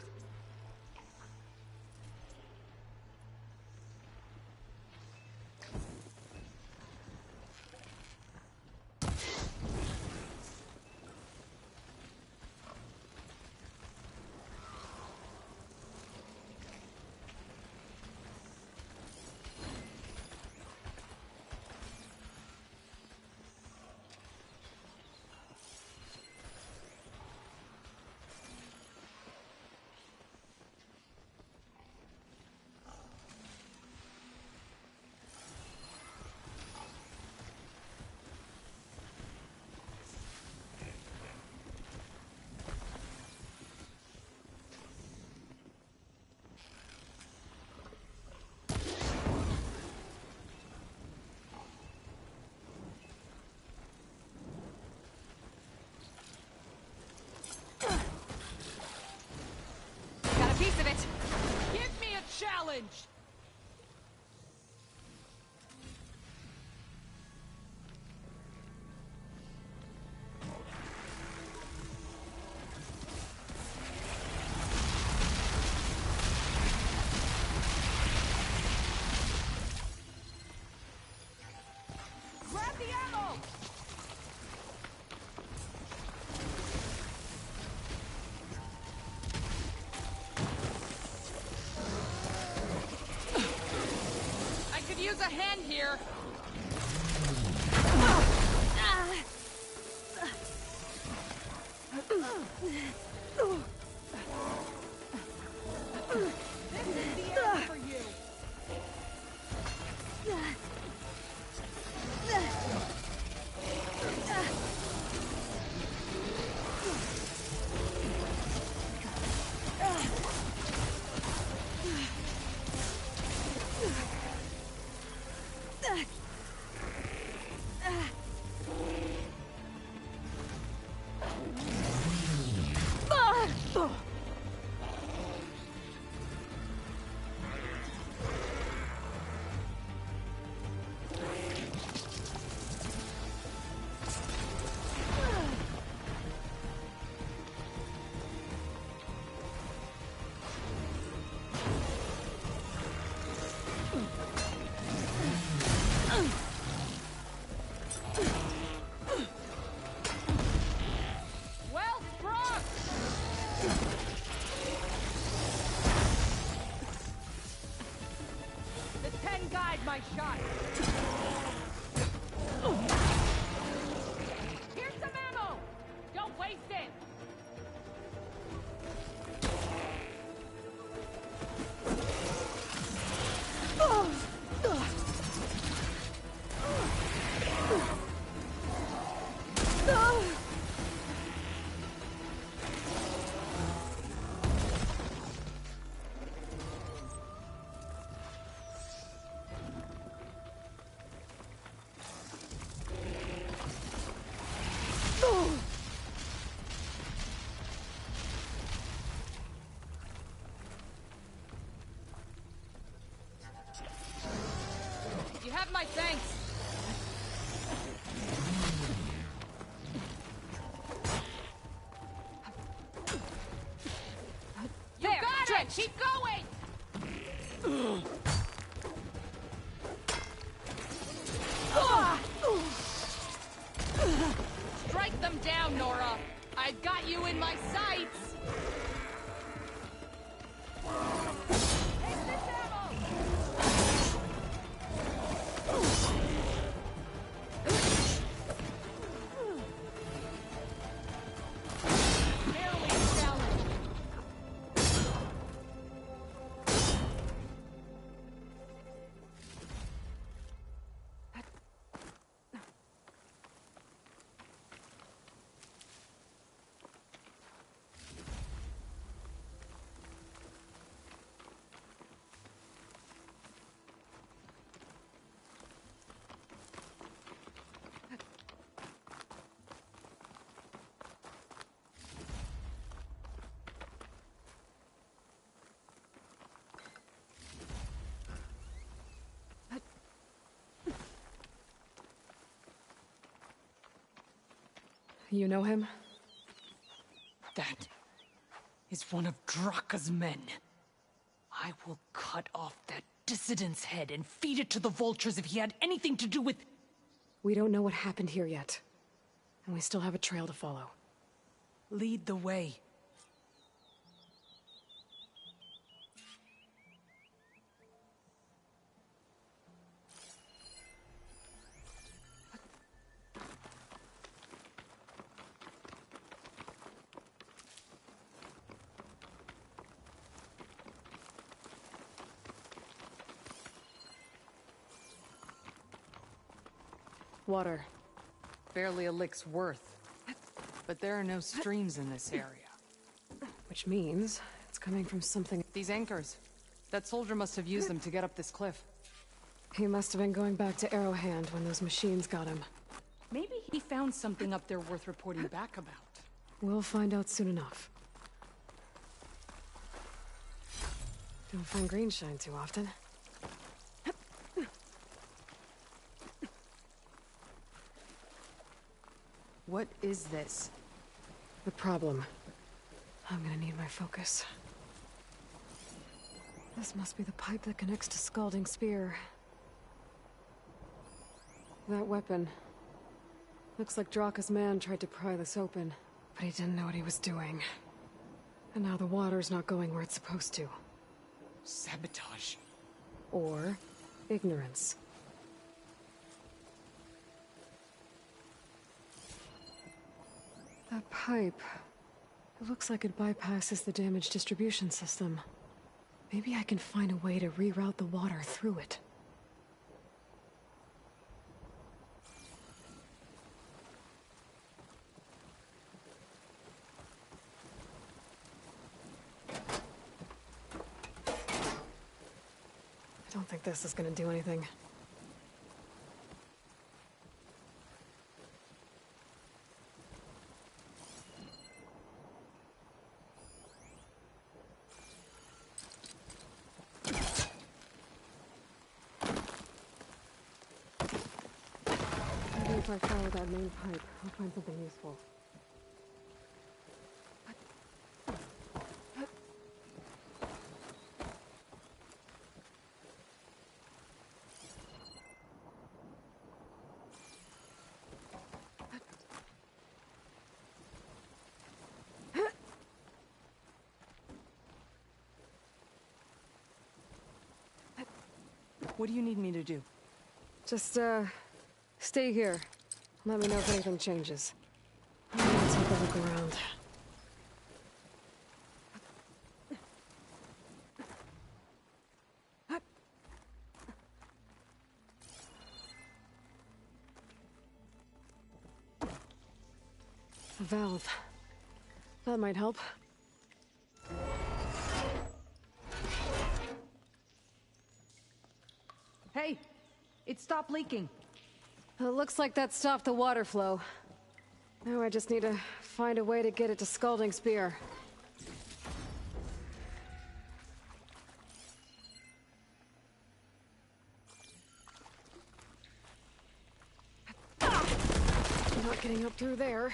S: Piece of it. Give me a challenge. Grab the ammo. Use a hand here. This is the end for you. My shot. Here's some ammo. Don't waste it. You have my thanks. You got it! Keep going! Strike them down, Nora. I've got you in my sights.
B: You know him?
S: That is one of Draka's men. I will cut off that dissident's head and feed it to the vultures if he had anything to do with...
B: We don't know what happened here yet. And we still have a trail to follow.
S: Lead the way.
B: Water.
S: Barely a lick's worth. But there are no streams in this area.
B: Which means it's coming from something...
S: These anchors. That soldier must have used them to get up this cliff.
B: He must have been going back to Arrowhand when those machines got him.
S: Maybe he found something up there worth reporting back about.
B: We'll find out soon enough. Don't find green shine too often.
S: What is this?
B: The problem. I'm gonna need my focus. This must be the pipe that connects to Scalding Spear. That weapon. Looks like Draka's man tried to pry this open, but he didn't know what he was doing. And now the water's not going where it's supposed to.
S: Sabotage.
B: Or ignorance. That pipe... It looks like it bypasses the damage distribution system. Maybe I can find a way to reroute the water through it. I don't think this is gonna do anything. Maybe if I follow that main pipe, I'll find something useful.
S: What do you need me to do?
B: Just, stay here. Let me know if anything changes. I'm gonna take a look around. A valve. That might help.
S: Hey! It stopped leaking.
B: It looks like that stopped the water flow. Now I just need to find a way to get it to Scalding Spear. I'm not getting up through there.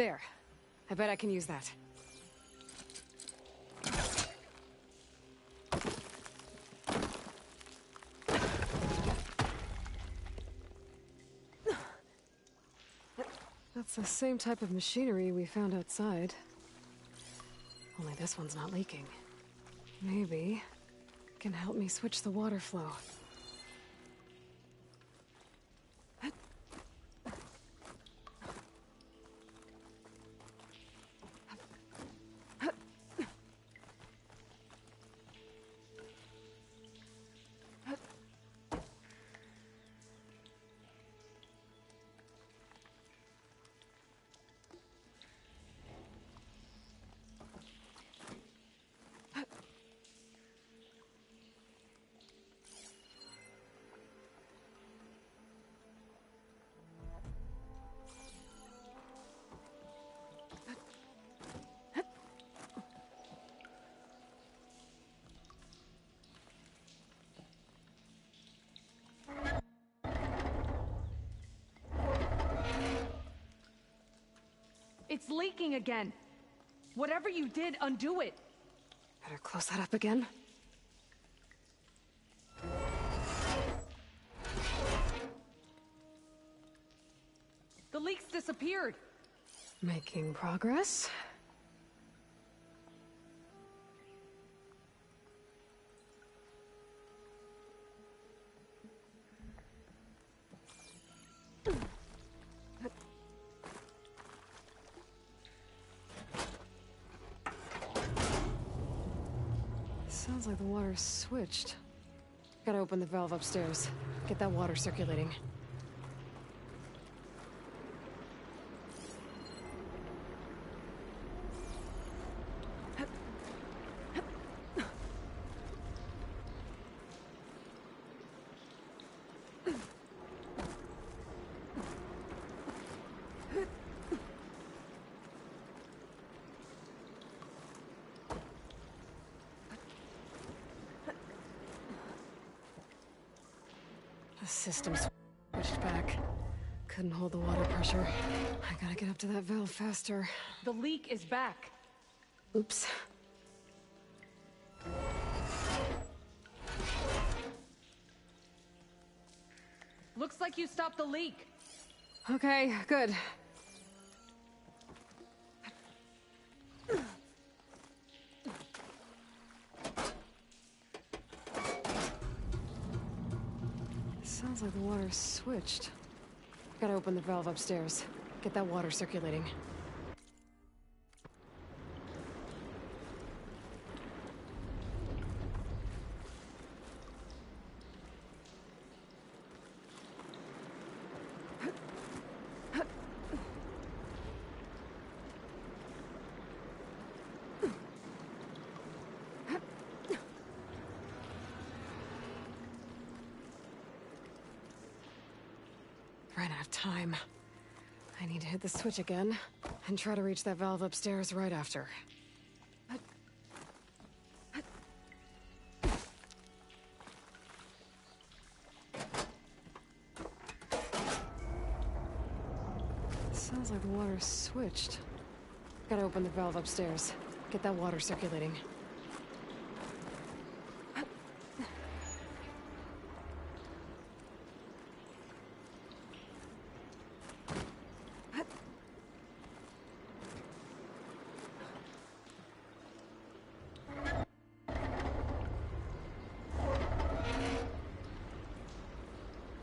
B: There. I bet I can use that. That's the same type of machinery we found outside. Only this one's not leaking. Maybe it can help me switch the water flow.
S: It's leaking again. Whatever you did, undo it.
B: Better close that up again.
S: The leak's disappeared.
B: Making progress. Sounds like the water's switched. Gotta open the valve upstairs. Get that water circulating. The system's switched back. Couldn't hold the water pressure. I gotta get up to that valve faster.
S: The leak is back.
B: Oops.
S: Looks like you stopped the leak.
B: Okay, good. Sounds like the water's switched. Gotta open the valve upstairs. Get that water circulating. Ran out of time. I need to hit the switch again, and try to reach that valve upstairs right after. Sounds like the water's switched. Gotta open the valve upstairs. Get that water circulating.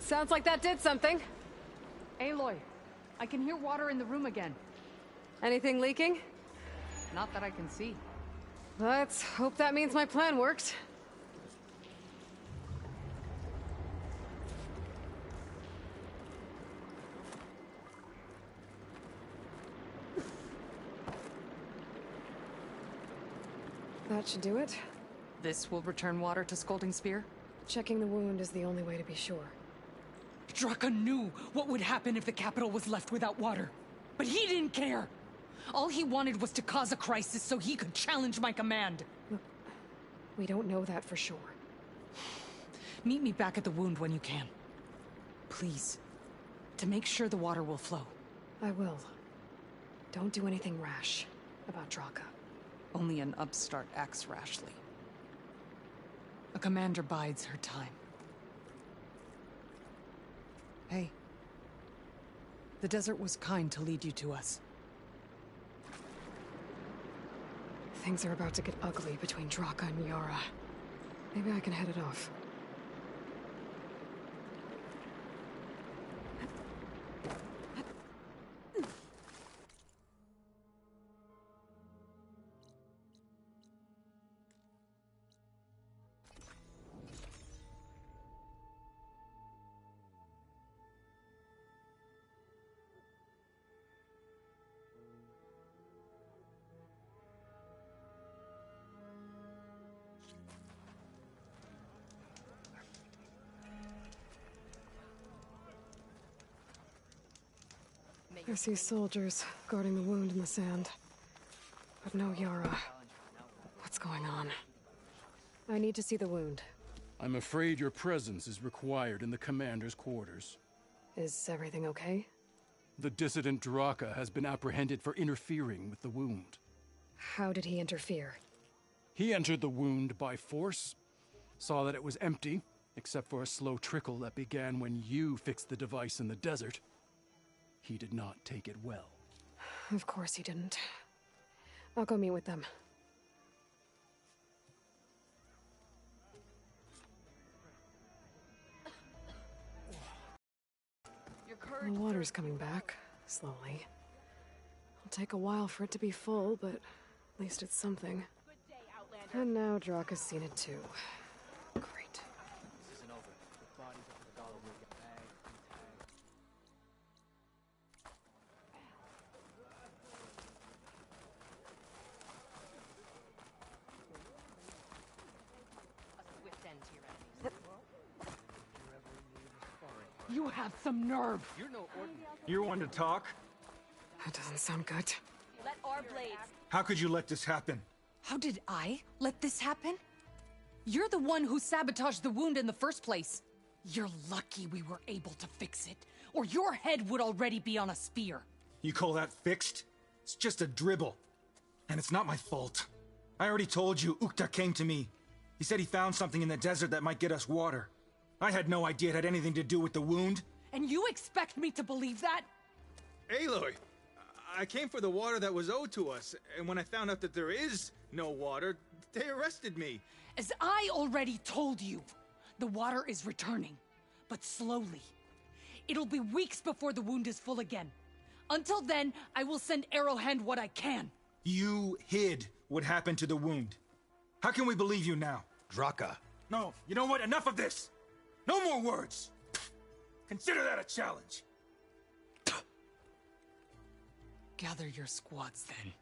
B: Sounds like that did something.
S: Aloy, I can hear water in the room again.
B: Anything leaking?
S: Not that I can see.
B: Let's hope that means my plan worked. That should do it.
S: This will return water to Scolding Spear?
B: Checking the wound is the only way to be sure.
S: Draka knew what would happen if the capital was left without water. But he didn't care! All he wanted was to cause a crisis so he could challenge my command.
B: Look, we don't know that for sure.
S: Meet me back at the wound when you can. Please. To make sure the water will flow.
B: I will. Don't do anything rash about Draka.
S: Only an upstart acts rashly. A commander bides her time. Hey. The desert was kind to lead you to us.
B: Things are about to get ugly between Draka and Yara. Maybe I can head it off. I see soldiers guarding the wound in the sand. But no Yara. What's going on? I need to see the wound.
T: I'm afraid your presence is required in the commander's quarters.
B: Is everything okay?
T: The dissident Draka has been apprehended for interfering with the wound.
B: How did he interfere?
T: He entered the wound by force, saw that it was empty, except for a slow trickle that began when you fixed the device in the desert. He did not take it well.
B: Of course he didn't. I'll go meet with them. The water's coming back, slowly. It'll take a while for it to be full, but at least it's something. And now Draka's seen it too. Great.
Q: This isn't over. The bodies of the Regala will get bagged and tagged.
S: You have some nerve!
Q: You're no ordinary.
P: You want to talk?
B: That doesn't sound good.
K: Let our blades.
P: How could you let this happen?
S: How did I let this happen? You're the one who sabotaged the wound in the first place. You're lucky we were able to fix it, or your head would already be on a spear.
P: You call that fixed? It's just a dribble. And it's not my fault. I already told you, Ukta came to me. He said he found something in the desert that might get us water. I had no idea it had anything to do with the wound.
S: And you expect me to believe that?
N: Aloy, I came for the water that was owed to us, and when I found out that there is no water, they arrested me.
S: As I already told you, the water is returning, but slowly. It'll be weeks before the wound is full again. Until then, I will send Arrowhand what I can.
P: You hid what happened to the wound. How can we believe you now?
M: Draka.
P: No, you know what? Enough of this! No more words! Consider that a challenge.
S: Gather your squads then,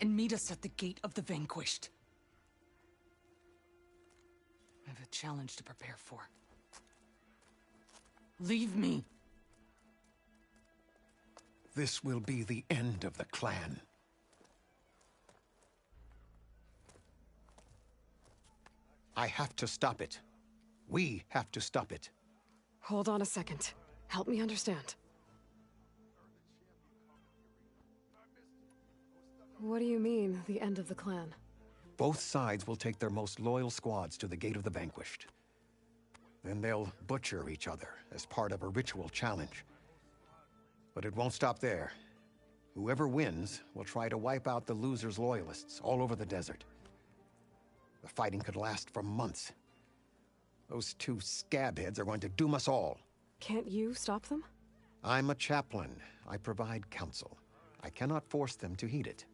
S: and meet us at the Gate of the Vanquished. I have a challenge to prepare for. Leave me.
M: This will be the end of the clan. I have to stop it. We have to stop it.
B: Hold on a second. Help me understand. What do you mean, the end of the clan?
M: Both sides will take their most loyal squads to the Gate of the Vanquished. Then they'll butcher each other as part of a ritual challenge. But it won't stop there. Whoever wins will try to wipe out the loser's loyalists all over the desert. The fighting could last for months. Those two scabheads are going to doom us all.
B: Can't you stop them?
M: I'm a chaplain. I provide counsel. I cannot force them to heed it.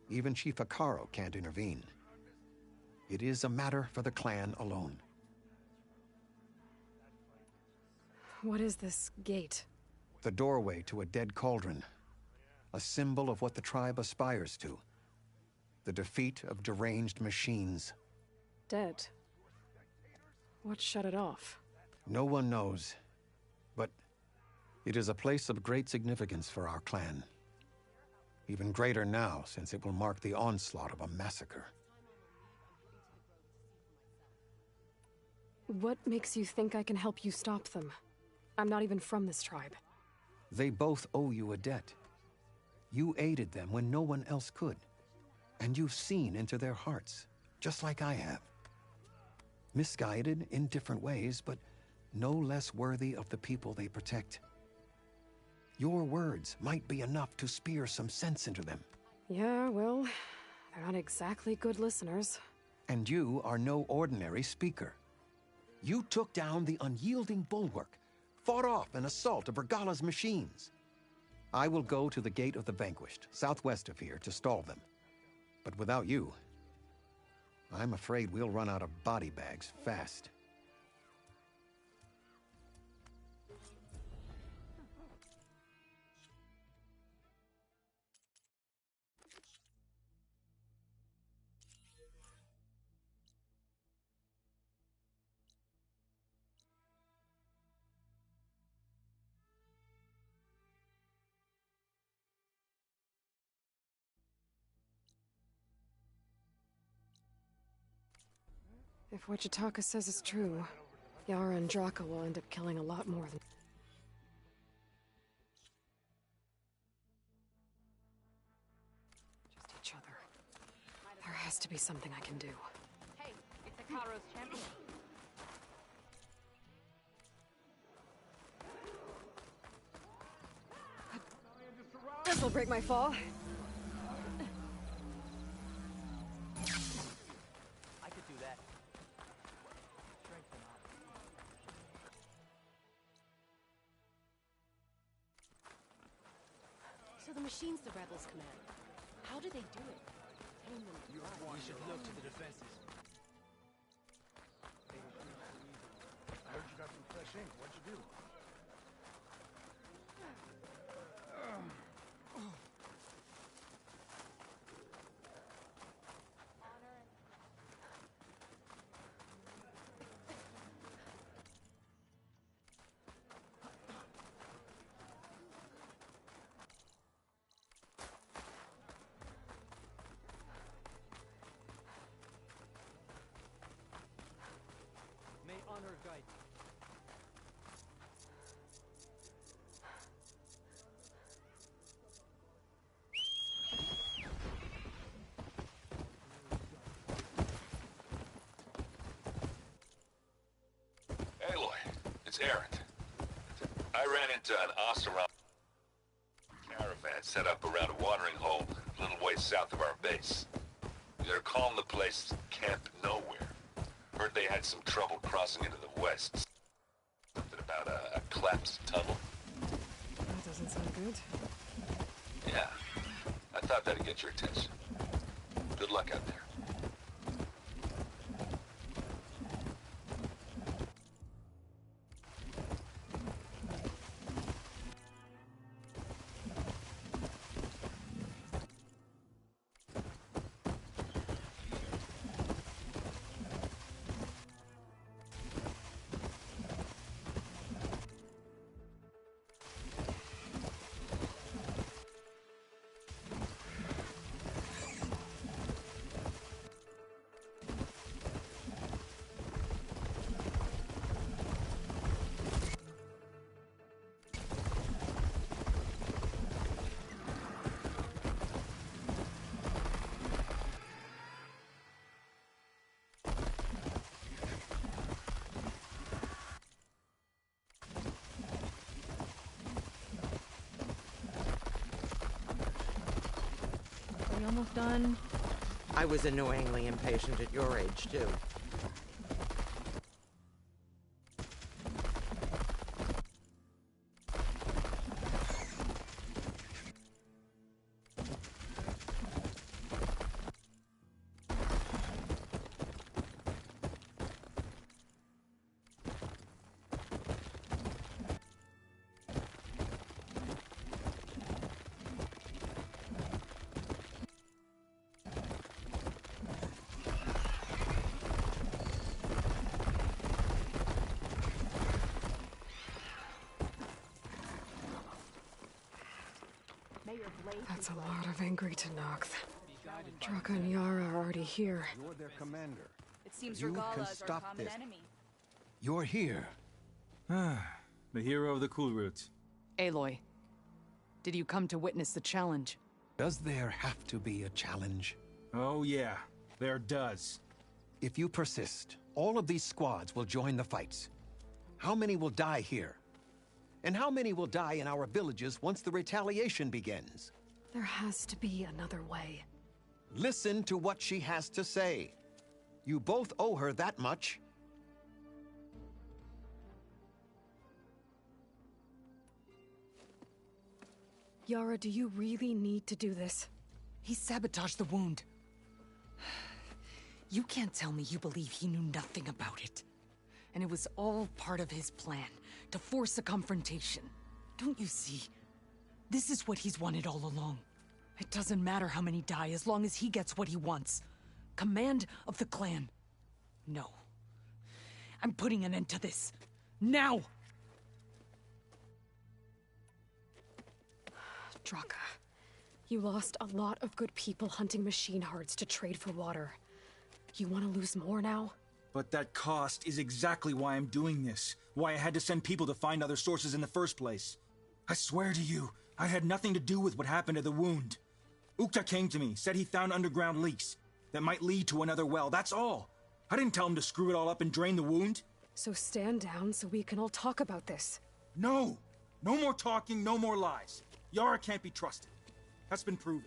M: Even Chief Hekarro can't intervene. It is a matter for the clan alone.
B: What is this gate?
M: The doorway to a dead cauldron. A symbol of what the tribe aspires to. The defeat of deranged machines.
B: Dead. What shut it off?
M: No one knows. But it is a place of great significance for our clan. Even greater now, since it will mark the onslaught of a massacre.
B: What makes you think I can help you stop them? I'm not even from this tribe.
M: They both owe you a debt. You aided them when no one else could. And you've seen into their hearts, just like I have. Misguided in different ways, but no less worthy of the people they protect. Your words might be enough to spear some sense into them.
B: Yeah, well, they're not exactly good listeners.
M: And you are no ordinary speaker. You took down the unyielding bulwark, fought off an assault of Regala's machines. I will go to the Gate of the Vanquished, southwest of here, to stall them. But without you, I'm afraid we'll run out of body bags fast.
B: If what Jataka says is true, Yara and Draka will end up killing a lot more than... just each other. There has to be something I can do.
K: Hey, it's Hekarro's champion.
B: This'll break my fall.
F: So the machines the rebels command, how do they do it? Tame them.
I: We should look to the defenses.
R: I heard you got some fresh ink. What'd you do?
Q: May honor guide you.
A: Aloy, it's Erend. I ran into an Oseram caravan set up around a watering hole a little ways south of our base. They're calling the place Camp Nowhere. Heard they had some trouble crossing into the west. Something about a collapsed tunnel.
B: That doesn't sound good.
A: Yeah, I thought that'd get your attention. Good luck out there.
F: Are we almost done?
U: I was annoyingly impatient at your age, too.
B: That's a lot of angry Tenakth. Draka and Yara are already here.
M: You're their commander.
K: It seems
M: You can
K: Regala is our
M: stop
K: common
M: this.
K: enemy.
M: You're here.
N: The hero of the Cool Roots.
V: Aloy,
S: Did you come to witness the challenge?
M: Does there have to be a challenge?
P: Oh yeah, there does.
M: If you persist, all of these squads will join the fights. How many will die here? And how many will die in our villages once the retaliation begins?
B: There has to be another way.
M: Listen to what she has to say. You both owe her that much.
B: Yara, do you really need to do this?
S: He sabotaged the wound. You can't tell me you believe he knew nothing about it. And it was all part of his plan, to force a confrontation. Don't you see? This is what he's wanted all along. It doesn't matter how many die as long as he gets what he wants. Command of the clan. No. I'm putting an end to this. Now!
B: Draka, you lost a lot of good people hunting machine hearts to trade for water. You want to lose more now?
P: But that cost is exactly why I'm doing this. Why I had to send people to find other sources in the first place. I swear to you, I had nothing to do with what happened to the wound. Ukta came to me, said he found underground leaks that might lead to another well, that's all. I didn't tell him to screw it all up and drain the wound.
B: So stand down so we can all talk about this.
P: No! No more talking, no more lies. Yara can't be trusted. That's been proven.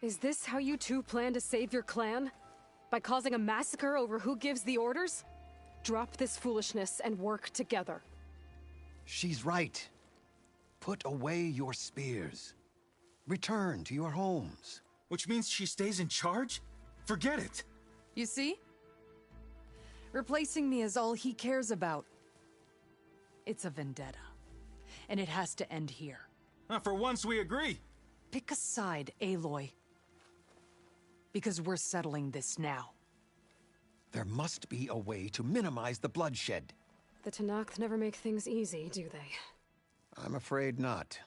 B: Is this how you two plan to save your clan? By causing a massacre over who gives the orders? Drop this foolishness and work together.
M: She's right. Put away your spears. Return to your homes.
P: Which means she stays in charge? Forget it.
S: You see? Replacing me is all he cares about. It's a vendetta. And it has to end here.
P: For once we agree.
S: Pick a side, Aloy. Because we're settling this now.
M: There must be a way to minimize the bloodshed.
B: The Tenakth never make things easy, do they?
M: I'm afraid not.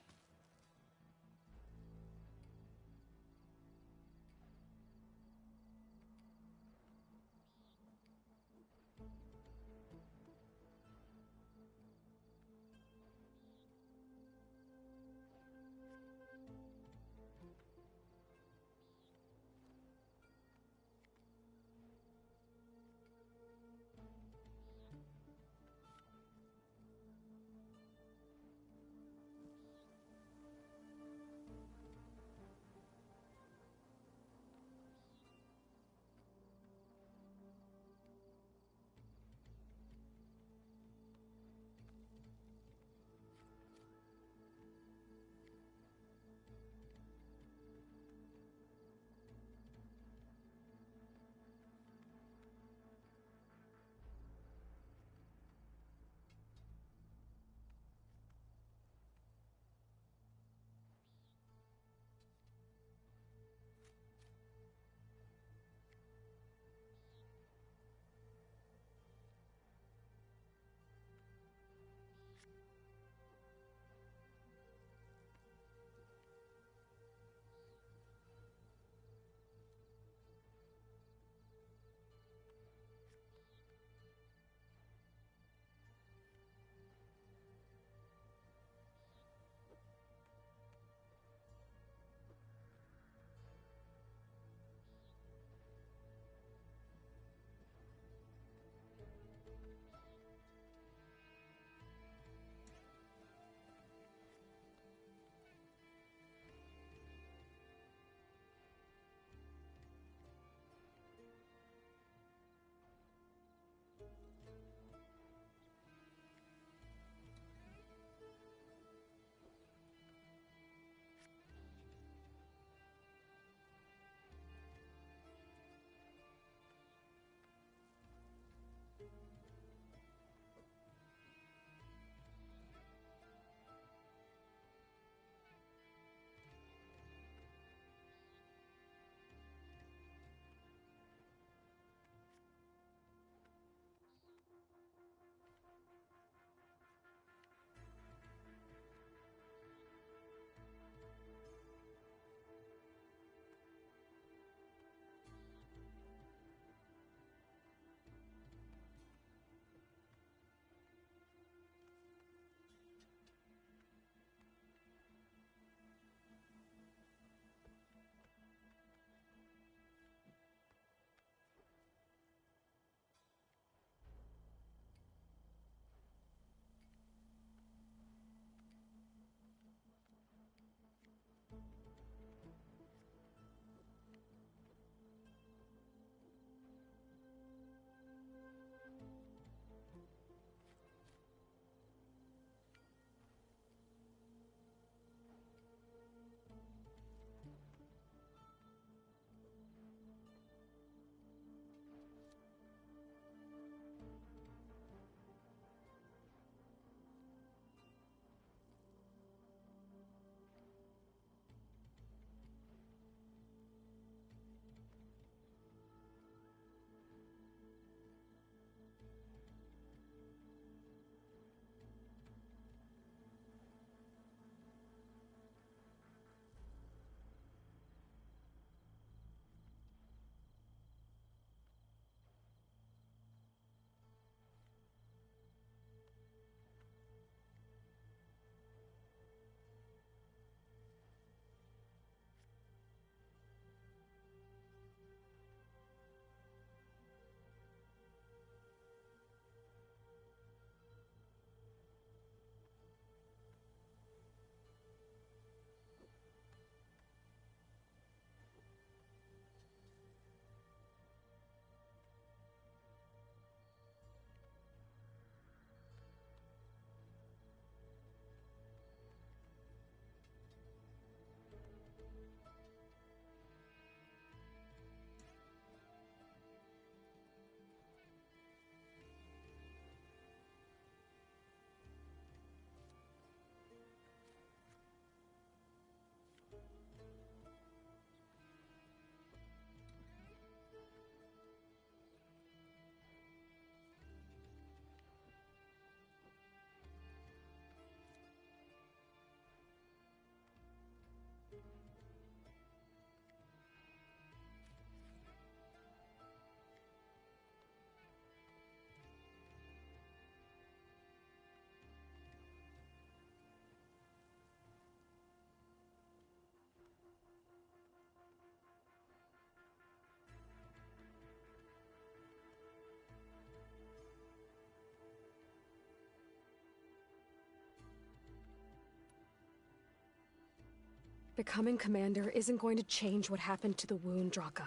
B: Becoming commander isn't going to change what happened to the wound, Draka.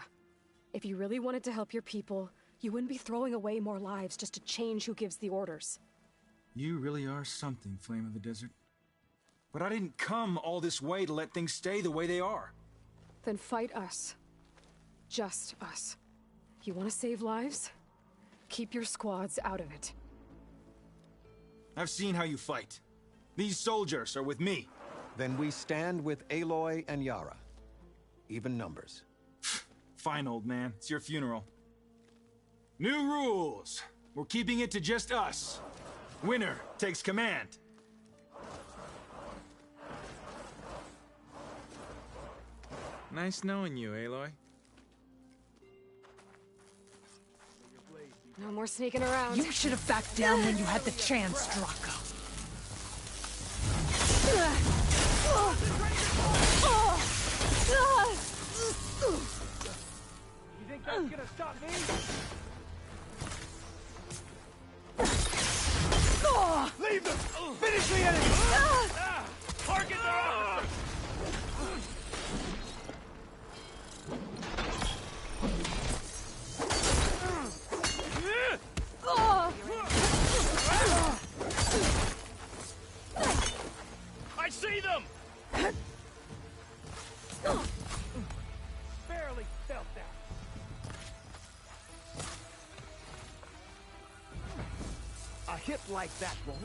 B: If you really wanted to help your people, you wouldn't be throwing away more lives just to change who gives the orders.
P: You really are something, Flame of the Desert. But I didn't come all this way to let things stay the way they are.
B: Then fight us. Just us. You want to save lives? Keep your squads out of it.
P: I've seen how you fight. These soldiers are with me.
M: Then we stand with Aloy and Yara. Even numbers.
P: Fine, old man. It's your funeral. New rules. We're keeping it to just us. Winner takes command.
N: Nice knowing you, Aloy.
B: No more sneaking around.
S: You should have backed down when you had the chance, Draco.
Q: You think that's gonna stop me?
R: Leave them! Finish the enemy! Target their officer! I see them!
Q: Barely felt that. A hit like that won't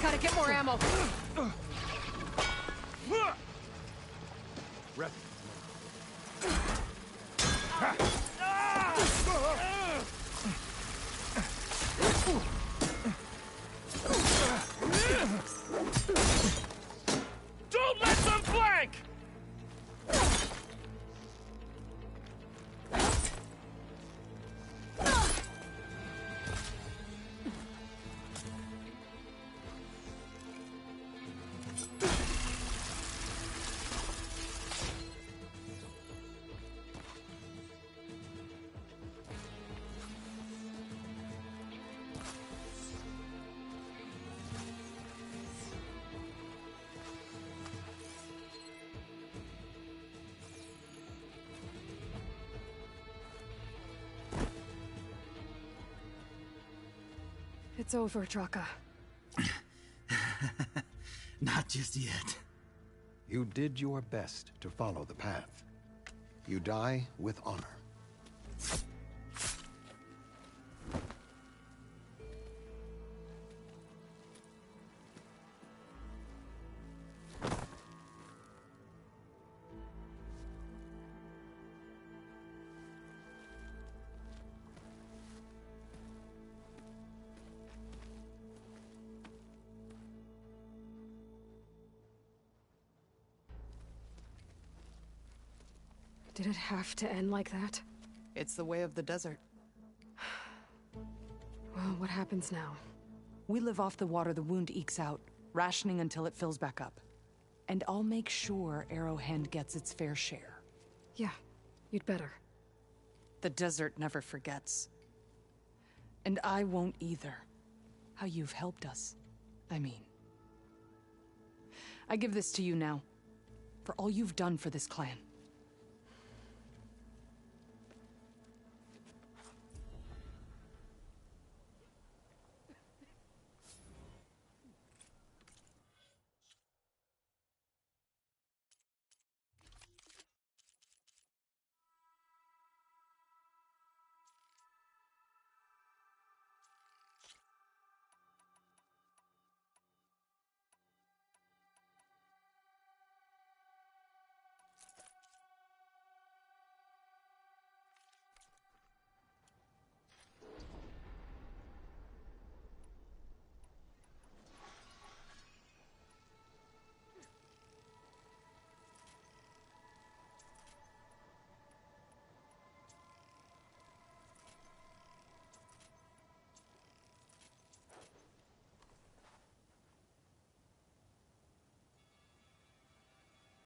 B: Gotta get more ammo.
Q: Rep.
R: Don't let them flank!
B: It's over, Draka.
P: Not just yet.
M: You did your best to follow the path. You die with honor.
B: Did it have to end like that?
U: It's the way of the desert.
B: Well, what happens now?
S: We live off the water the wound ekes out, rationing until it fills back up. And I'll make sure Arrowhand gets its fair share.
B: Yeah, you'd better.
S: The desert never forgets. And I won't either. How you've helped us, I mean. I give this to you now, for all you've done for this clan.